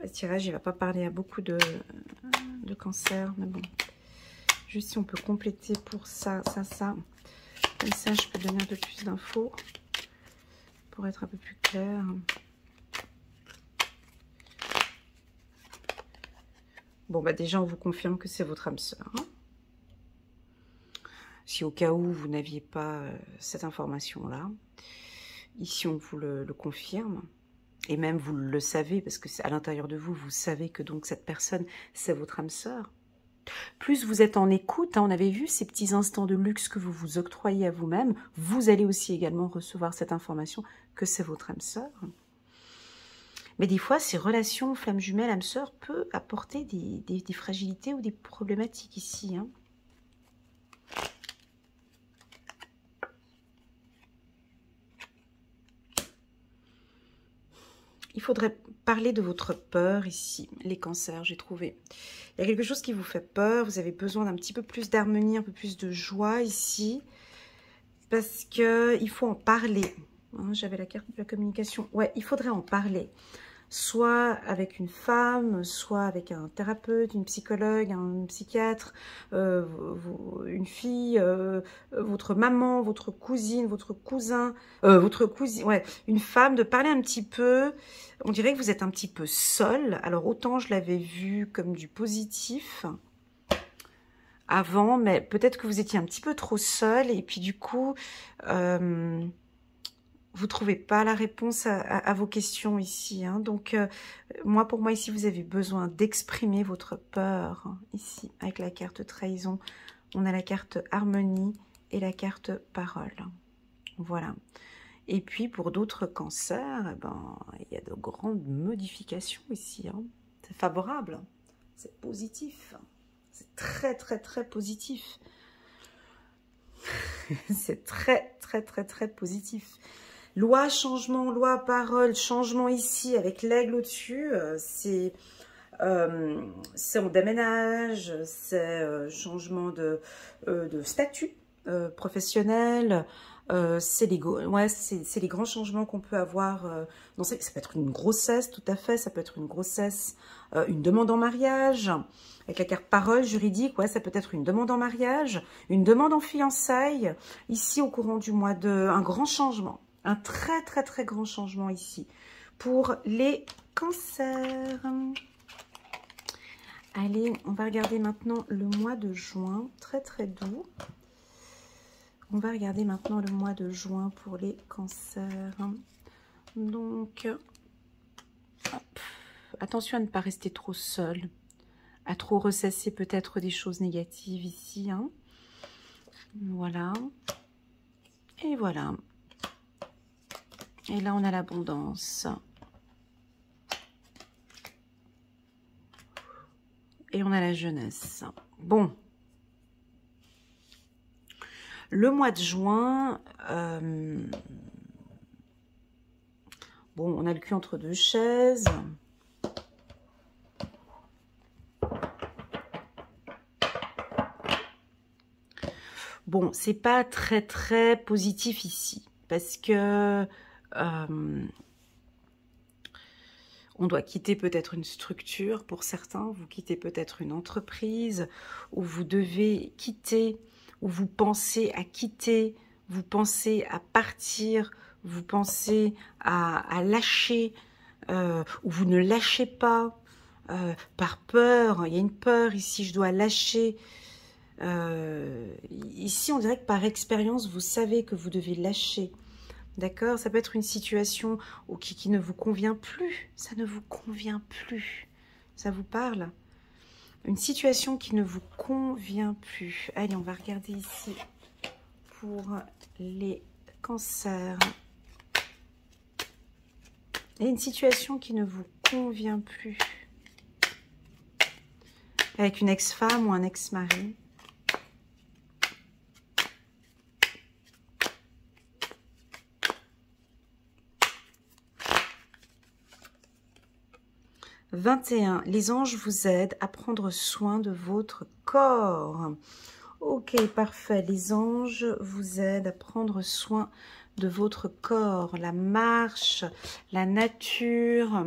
Le tirage, il ne va pas parler à beaucoup de cancer, mais bon. Juste si on peut compléter pour ça. Comme ça, je peux donner un peu plus d'infos pour être un peu plus clair. Bon, bah déjà, on vous confirme que c'est votre âme sœur. Hein. Si au cas où vous n'aviez pas cette information-là, ici, on vous le confirme. Et même, vous le savez, parce que c'est à l'intérieur de vous, vous savez que donc cette personne, c'est votre âme sœur. Plus vous êtes en écoute, hein, on avait vu ces petits instants de luxe que vous vous octroyez à vous-même, vous allez aussi également recevoir cette information que c'est votre âme sœur. Mais des fois, ces relations flamme jumelle, âme sœur, peut apporter des fragilités ou des problématiques ici. Hein. Il faudrait parler de votre peur ici, les cancers, j'ai trouvé. Il y a quelque chose qui vous fait peur, vous avez besoin d'un petit peu plus d'harmonie, un peu plus de joie ici, parce qu'il faut en parler. Hein, j'avais la carte de la communication. Ouais, il faudrait en parler. Soit avec une femme, soit avec un thérapeute, une psychologue, un psychiatre, une fille, votre maman, votre cousine, votre cousin, votre cousine, ouais, une femme, de parler un petit peu. On dirait que vous êtes un petit peu seul. Alors autant je l'avais vu comme du positif avant, mais peut-être que vous étiez un petit peu trop seul et puis du coup... vous ne trouvez pas la réponse à vos questions ici. Hein. Donc, pour moi, ici, vous avez besoin d'exprimer votre peur. Hein, ici, avec la carte trahison, on a la carte harmonie et la carte parole. Voilà. Et puis, pour d'autres cancers, il y a de grandes modifications ici. Hein. C'est favorable. C'est positif. C'est très, très, très positif. C'est très, très, très, très positif. Loi, changement, loi, parole, changement ici avec l'aigle au-dessus, c'est on déménage, c'est changement de statut professionnel, c'est les grands changements qu'on peut avoir. Ça peut être une grossesse, tout à fait, ça peut être une grossesse, une demande en mariage, avec la carte parole juridique, ouais, ça peut être une demande en mariage, une demande en fiançailles, ici au courant du mois un grand changement. Un très, très, très grand changement ici pour les cancers. Allez, on va regarder maintenant le mois de juin. Très, très doux. On va regarder maintenant le mois de juin pour les cancers. Donc, hop, attention à ne pas rester trop seul, à trop ressasser peut-être des choses négatives ici. Hein. Voilà. Et voilà. Et là, on a l'abondance. Et on a la jeunesse. Bon. Le mois de juin, bon, on a le cul entre deux chaises. Bon, c'est pas très, très positif ici. Parce que... On doit quitter peut-être une structure pour certains, vous quittez peut-être une entreprise, ou vous devez quitter, ou vous pensez à quitter, vous pensez à partir, vous pensez à lâcher, ou vous ne lâchez pas, par peur, il y a une peur ici, je dois lâcher. Ici, on dirait que par expérience, vous savez que vous devez lâcher. D'accord? Ça peut être une situation qui ne vous convient plus. Ça ne vous convient plus. Ça vous parle? Une situation qui ne vous convient plus. Allez, on va regarder ici pour les cancers. Et une situation qui ne vous convient plus. Avec une ex-femme ou un ex-mari. « 21. Les anges vous aident à prendre soin de votre corps. » Ok, parfait. Les anges vous aident à prendre soin de votre corps. La marche, la nature,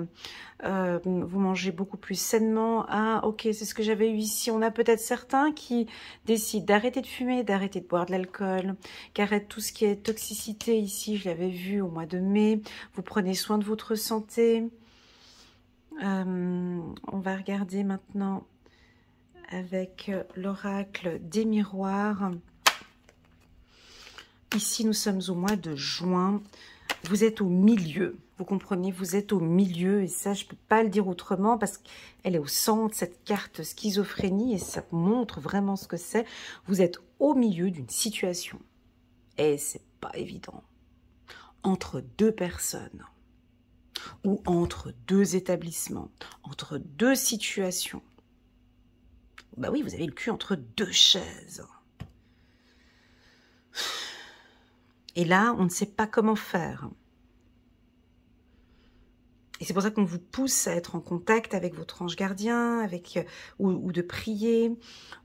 vous mangez beaucoup plus sainement. Ah, ok, c'est ce que j'avais eu ici. On a peut-être certains qui décident d'arrêter de fumer, d'arrêter de boire de l'alcool, qui arrêtent tout ce qui est toxicité. Ici, je l'avais vu au mois de mai. Vous prenez soin de votre santé. On va regarder maintenant avec l'oracle des miroirs. Ici, nous sommes au mois de juin. Vous êtes au milieu. Vous comprenez, vous êtes au milieu. Et ça, je ne peux pas le dire autrement parce qu'elle est au centre, cette carte schizophrénie. Et ça montre vraiment ce que c'est. Vous êtes au milieu d'une situation. Et c'est pas évident. Entre deux personnes. Ou entre deux établissements, entre deux situations. Bah oui, vous avez le cul entre deux chaises. Et là, on ne sait pas comment faire. Et c'est pour ça qu'on vous pousse à être en contact avec votre ange gardien, avec, ou de prier,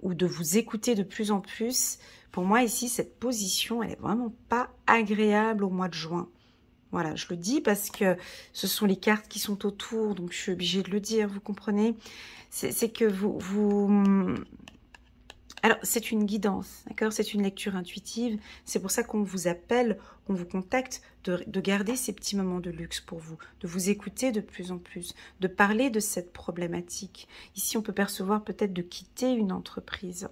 ou de vous écouter de plus en plus. Pour moi, ici, cette position, elle n'est vraiment pas agréable au mois de juin. Voilà, je le dis parce que ce sont les cartes qui sont autour, donc je suis obligée de le dire, vous comprenez? C'est que Alors, c'est une guidance, d'accord? C'est une lecture intuitive. C'est pour ça qu'on vous appelle, qu'on vous contacte, de garder ces petits moments de luxe pour vous, de vous écouter de plus en plus, de parler de cette problématique. Ici, on peut percevoir peut-être de quitter une entreprise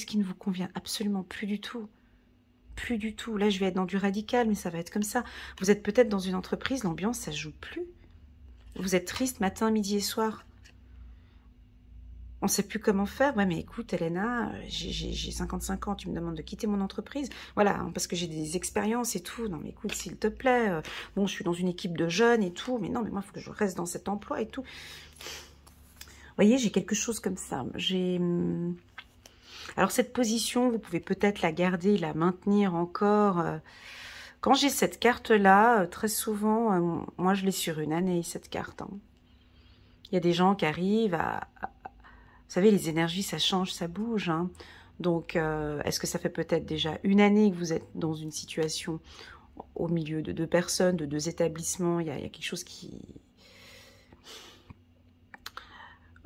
qui ne vous convient absolument plus du tout. Plus du tout. Là, je vais être dans du radical, mais ça va être comme ça. Vous êtes peut-être dans une entreprise, l'ambiance, ça ne joue plus. Vous êtes triste matin, midi et soir. On ne sait plus comment faire. Ouais, mais écoute, Elena, j'ai 55 ans, tu me demandes de quitter mon entreprise. Voilà, parce que j'ai des expériences et tout. Non, mais écoute, s'il te plaît. Bon, je suis dans une équipe de jeunes et tout, mais non, mais moi, il faut que je reste dans cet emploi et tout. Vous voyez, j'ai quelque chose comme ça. Alors, cette position, vous pouvez peut-être la garder, la maintenir encore. Quand j'ai cette carte-là, très souvent, moi, je l'ai sur une année, cette carte. Hein. Il y a des gens qui arrivent à... Vous savez, les énergies, ça change, ça bouge. Hein. Donc, est-ce que ça fait peut-être déjà une année que vous êtes dans une situation au milieu de deux personnes, de deux établissements? Il y a quelque chose qui...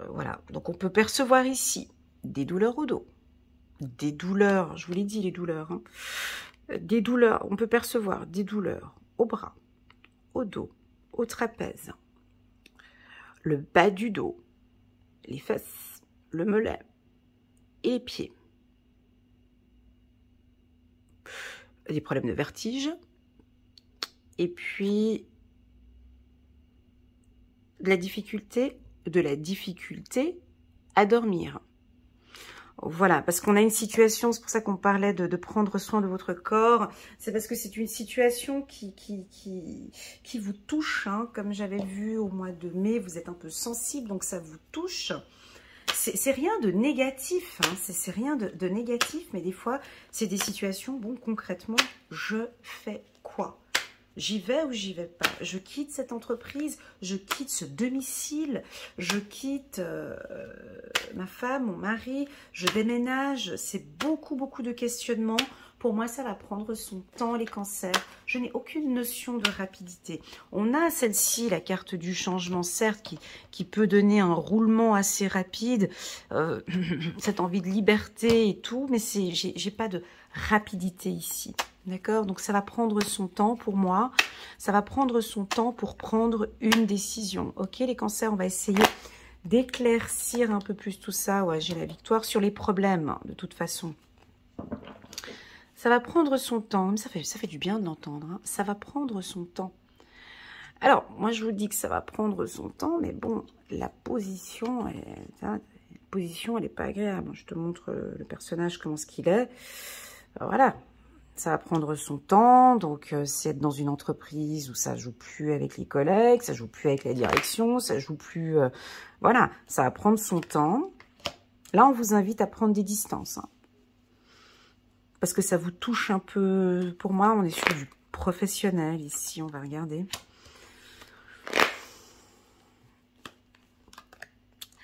voilà. Donc, on peut percevoir ici des douleurs au dos. Des douleurs, je vous l'ai dit, les douleurs. Hein. Des douleurs, on peut percevoir des douleurs au bras, au dos, au trapèze, le bas du dos, les fesses, le mollet et les pieds. Des problèmes de vertige. Et puis, de la difficulté à dormir. Voilà, parce qu'on a une situation, c'est pour ça qu'on parlait de prendre soin de votre corps, c'est parce que c'est une situation qui vous touche, hein, comme j'avais vu au mois de mai, vous êtes un peu sensible, donc ça vous touche. C'est rien de négatif, hein, c'est rien de négatif, mais des fois, c'est des situations, bon, concrètement, je fais quoi ? J'y vais ou j'y vais pas? Je quitte cette entreprise, je quitte ce domicile, je quitte ma femme, mon mari, je déménage. C'est beaucoup de questionnements Pour moi, ça va prendre son temps, les cancers. Je n'ai aucune notion de rapidité. On a celle-ci, la carte du changement, certes, qui peut donner un roulement assez rapide, cette envie de liberté et tout, mais j'ai pas de rapidité ici. D'accord? Donc, ça va prendre son temps pour moi. Ça va prendre son temps pour prendre une décision. Ok, les cancers, on va essayer d'éclaircir un peu plus tout ça. Ouais, j'ai la victoire sur les problèmes, de toute façon. Ça va prendre son temps. Ça fait du bien de l'entendre. Hein. Ça va prendre son temps. Alors, moi, je vous dis que ça va prendre son temps, mais bon, la position, elle n'est pas agréable. Je te montre le personnage, comment ce qu'il est. Voilà. Ça va prendre son temps, donc c'est être dans une entreprise où ça joue plus avec les collègues, ça joue plus avec la direction, ça joue plus... voilà, ça va prendre son temps. Là, on vous invite à prendre des distances. Hein, parce que ça vous touche un peu... Pour moi, on est sur du professionnel ici, on va regarder.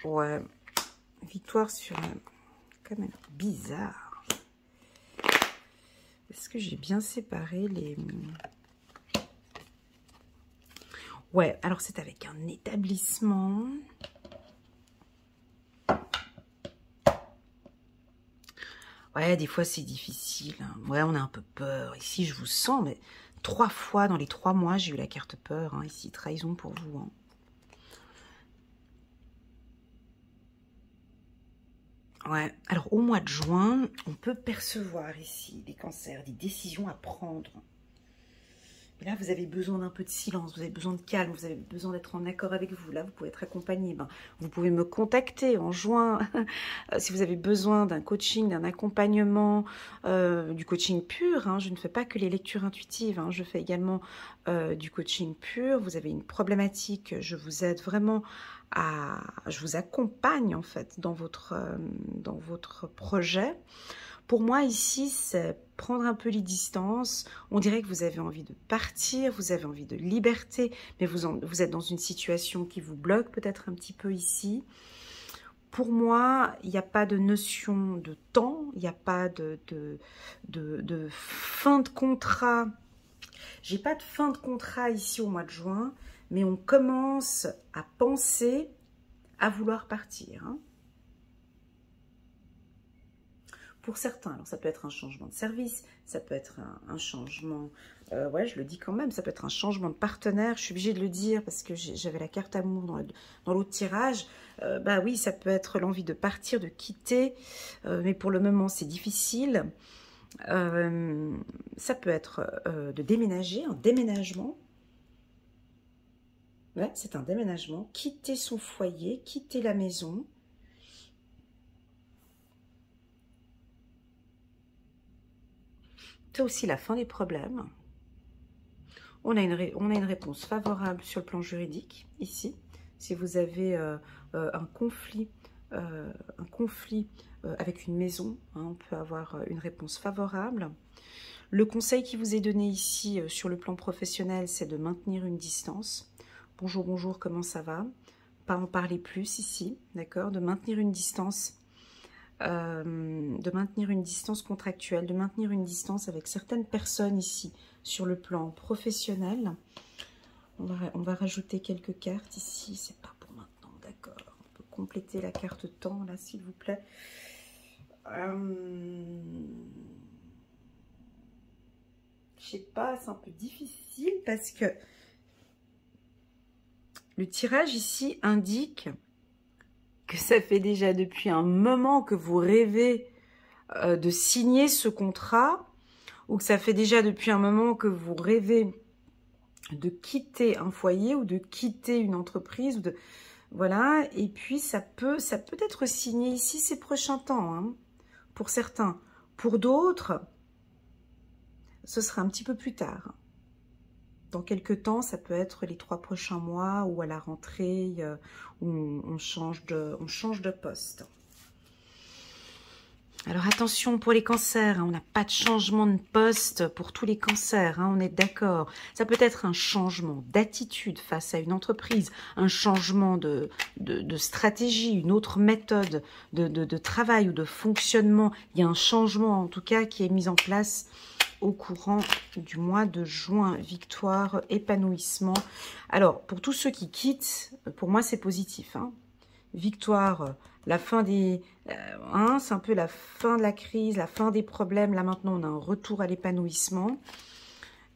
Ouais, victoire sur... Quand même bizarre. Est-ce que j'ai bien séparé les... Ouais, alors c'est avec un établissement. Ouais, des fois c'est difficile. Hein. Ouais, on a un peu peur. Ici, je vous sens, mais 3 fois dans les 3 mois, j'ai eu la carte peur. Hein. Ici, trahison pour vous. Hein. Ouais, alors au mois de juin, on peut percevoir ici des cancers, des décisions à prendre. Et là, vous avez besoin d'un peu de silence, vous avez besoin de calme, vous avez besoin d'être en accord avec vous. Là, vous pouvez être accompagné. Ben, vous pouvez me contacter en juin si vous avez besoin d'un coaching, d'un accompagnement, du coaching pur. Hein. Je ne fais pas que les lectures intuitives, hein. Je fais également du coaching pur. Vous avez une problématique, je vous aide vraiment je vous accompagne en fait dans votre projet. Pour moi ici, c'est prendre un peu les distances. On dirait que vous avez envie de partir, vous avez envie de liberté, mais vous êtes dans une situation qui vous bloque peut-être un petit peu ici. Pour moi, il n'y a pas de notion de temps, il n'y a pas de fin de contrat. J'ai pas de fin de contrat ici au mois de juin, mais on commence à penser à vouloir partir. Hein. Pour certains, alors ça peut être un changement de service, ça peut être un changement, ouais, je le dis quand même, ça peut être un changement de partenaire, je suis obligée de le dire parce que j'avais la carte amour dans l'autre tirage. Bah oui, ça peut être l'envie de partir, de quitter, mais pour le moment c'est difficile. Ça peut être de déménager, un déménagement. Ouais, c'est un déménagement, quitter son foyer, quitter la maison. C'est aussi la fin des problèmes. On a une réponse favorable sur le plan juridique, ici. Si vous avez un conflit avec une maison, hein, on peut avoir une réponse favorable. Le conseil qui vous est donné ici sur le plan professionnel, c'est de maintenir une distance. Bonjour, bonjour, comment ça va? Pas en parler plus ici, d'accord? De maintenir une distance. De maintenir une distance contractuelle, de maintenir une distance avec certaines personnes ici sur le plan professionnel. On va rajouter quelques cartes ici, c'est pas pour maintenant, d'accord. On peut compléter la carte temps là, s'il vous plaît. Je sais pas, c'est un peu difficile parce que le tirage ici indique que ça fait déjà depuis un moment que vous rêvez de signer ce contrat, ou que ça fait déjà depuis un moment que vous rêvez de quitter un foyer ou de quitter une entreprise, ou de voilà. Et puis ça peut être signé ici ces prochains temps, hein, pour certains. Pour d'autres, ce sera un petit peu plus tard. Dans quelques temps, ça peut être les 3 prochains mois ou à la rentrée où on change de poste. Alors attention pour les cancers, hein, on n'a pas de changement de poste pour tous les cancers, hein, on est d'accord. Ça peut être un changement d'attitude face à une entreprise, un changement de stratégie, une autre méthode de travail ou de fonctionnement. Il y a un changement en tout cas qui est mis en place au courant du mois de juin. Victoire, épanouissement. Alors pour tous ceux qui quittent, pour moi c'est positif, hein. Victoire, la fin des... hein, c'est un peu la fin de la crise, la fin des problèmes. Là, maintenant, on a un retour à l'épanouissement.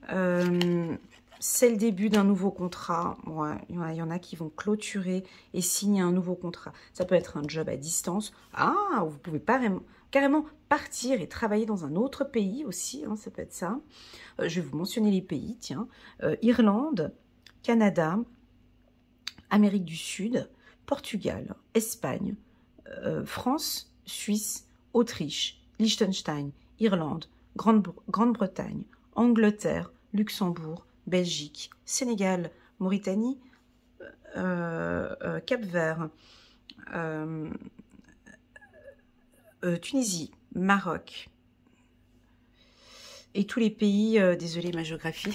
C'est le début d'un nouveau contrat. Ouais, il y en a qui vont clôturer et signer un nouveau contrat. Ça peut être un job à distance. Ah, vous pouvez carrément partir et travailler dans un autre pays aussi. Hein, ça peut être ça. Je vais vous mentionner les pays, tiens. Irlande, Canada, Amérique du Sud, Portugal, Espagne, France, Suisse, Autriche, Liechtenstein, Irlande, Grande-Bretagne, Angleterre, Luxembourg, Belgique, Sénégal, Mauritanie, Cap-Vert, Tunisie, Maroc, et tous les pays, désolé ma géographie,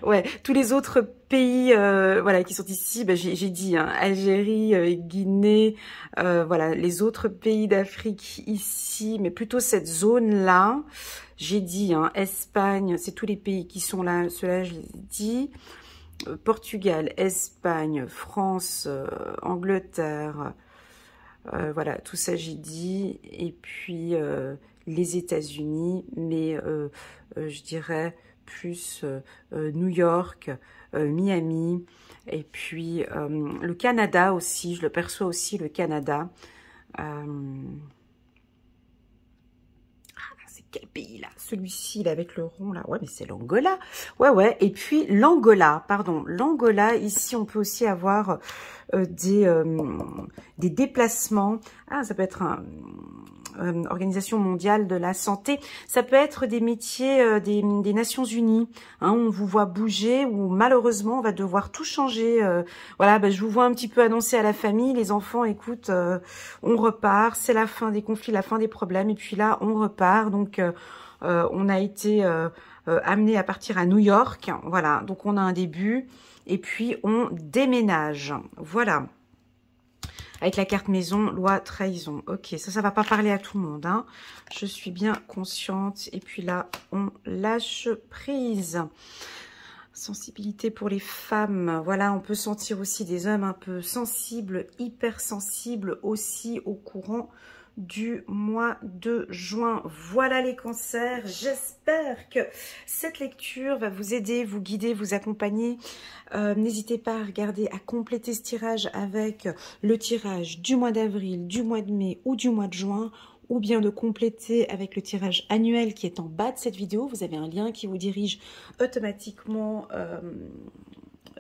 ouais, tous les autres pays voilà, qui sont ici, bah, j'ai dit, hein, Algérie, Guinée, voilà, les autres pays d'Afrique ici, mais plutôt cette zone-là, j'ai dit, hein, Espagne, c'est tous les pays qui sont là, ceux-là je les ai dit, Portugal, Espagne, France, Angleterre, voilà, tout ça j'ai dit, et puis les États-Unis, mais je dirais plus New York, Miami, et puis le Canada aussi, je le perçois aussi, le Canada. C'est quel pays là? Celui-ci là avec le rond là, ouais mais c'est l'Angola. Ouais, et puis l'Angola, pardon, l'Angola, ici on peut aussi avoir des déplacements. Ah, ça peut être Organisation mondiale de la santé, ça peut être des métiers des Nations Unies, hein, on vous voit bouger ou malheureusement on va devoir tout changer. Voilà, bah, je vous vois un petit peu annoncer à la famille, les enfants, écoute, on repart, c'est la fin des conflits, la fin des problèmes, et puis là on repart, donc on a été amené à partir à New York, voilà, donc on a un début, et puis on déménage, voilà. Avec la carte maison, loi, trahison. Ok, ça va pas parler à tout le monde, hein. Je suis bien consciente. Et puis là, on lâche prise. Sensibilité pour les femmes. Voilà, on peut sentir aussi des hommes un peu sensibles, hypersensibles aussi au courant du mois de juin. Voilà les cancers, j'espère que cette lecture va vous aider, vous guider, vous accompagner. N'hésitez pas à regarder, à compléter ce tirage avec le tirage du mois d'avril, du mois de mai ou du mois de juin, ou bien de compléter avec le tirage annuel qui est en bas de cette vidéo. Vous avez un lien qui vous dirige automatiquement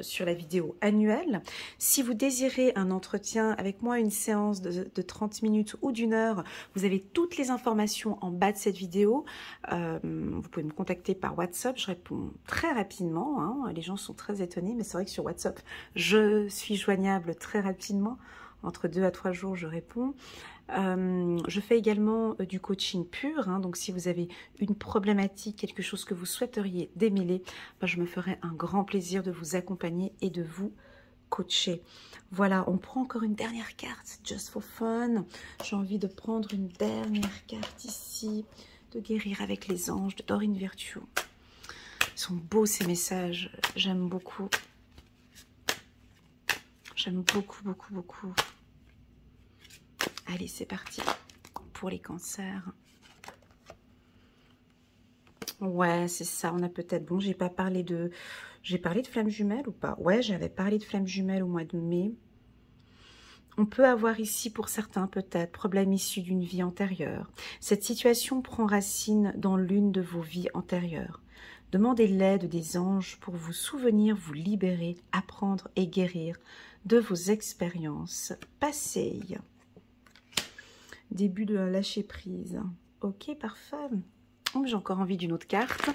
sur la vidéo annuelle. Si vous désirez un entretien avec moi, une séance de 30 minutes ou d'1 heure, vous avez toutes les informations en bas de cette vidéo. Vous pouvez me contacter par WhatsApp, je réponds très rapidement, hein. Les gens sont très étonnés, mais c'est vrai que sur WhatsApp, je suis joignable très rapidement. Entre 2 à 3 jours, je réponds. Je fais également du coaching pur, hein, donc si vous avez une problématique, quelque chose que vous souhaiteriez démêler, ben, je me ferai un grand plaisir de vous accompagner et de vous coacher. Voilà, on prend encore une dernière carte, just for fun. J'ai envie de prendre une dernière carte ici, de guérir avec les anges, de Dorine Virtue. Ils sont beaux ces messages, j'aime beaucoup. J'aime beaucoup, beaucoup, beaucoup. Allez, c'est parti pour les cancers. Ouais, c'est ça, on a peut-être... Bon, j'ai pas parlé de... J'ai parlé de flammes jumelles ou pas? Ouais, j'avais parlé de flammes jumelles au mois de mai. On peut avoir ici, pour certains peut-être, problème issu d'une vie antérieure. Cette situation prend racine dans l'une de vos vies antérieures. Demandez l'aide des anges pour vous souvenir, vous libérer, apprendre et guérir de vos expériences passées. Début de lâcher prise. Ok, parfait. Oh, j'ai encore envie d'une autre carte.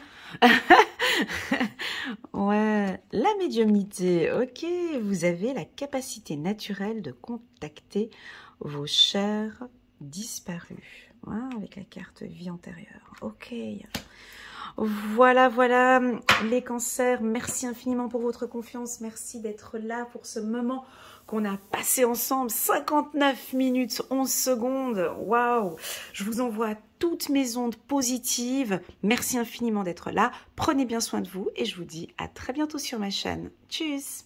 Ouais, la médiumnité. Ok, vous avez la capacité naturelle de contacter vos chers disparu. Voilà, avec la carte vie antérieure. Ok. Voilà, voilà, les cancers, merci infiniment pour votre confiance, merci d'être là pour ce moment qu'on a passé ensemble, 59 minutes, 11 secondes, waouh! Je vous envoie toutes mes ondes positives, merci infiniment d'être là, prenez bien soin de vous et je vous dis à très bientôt sur ma chaîne. Tchuss!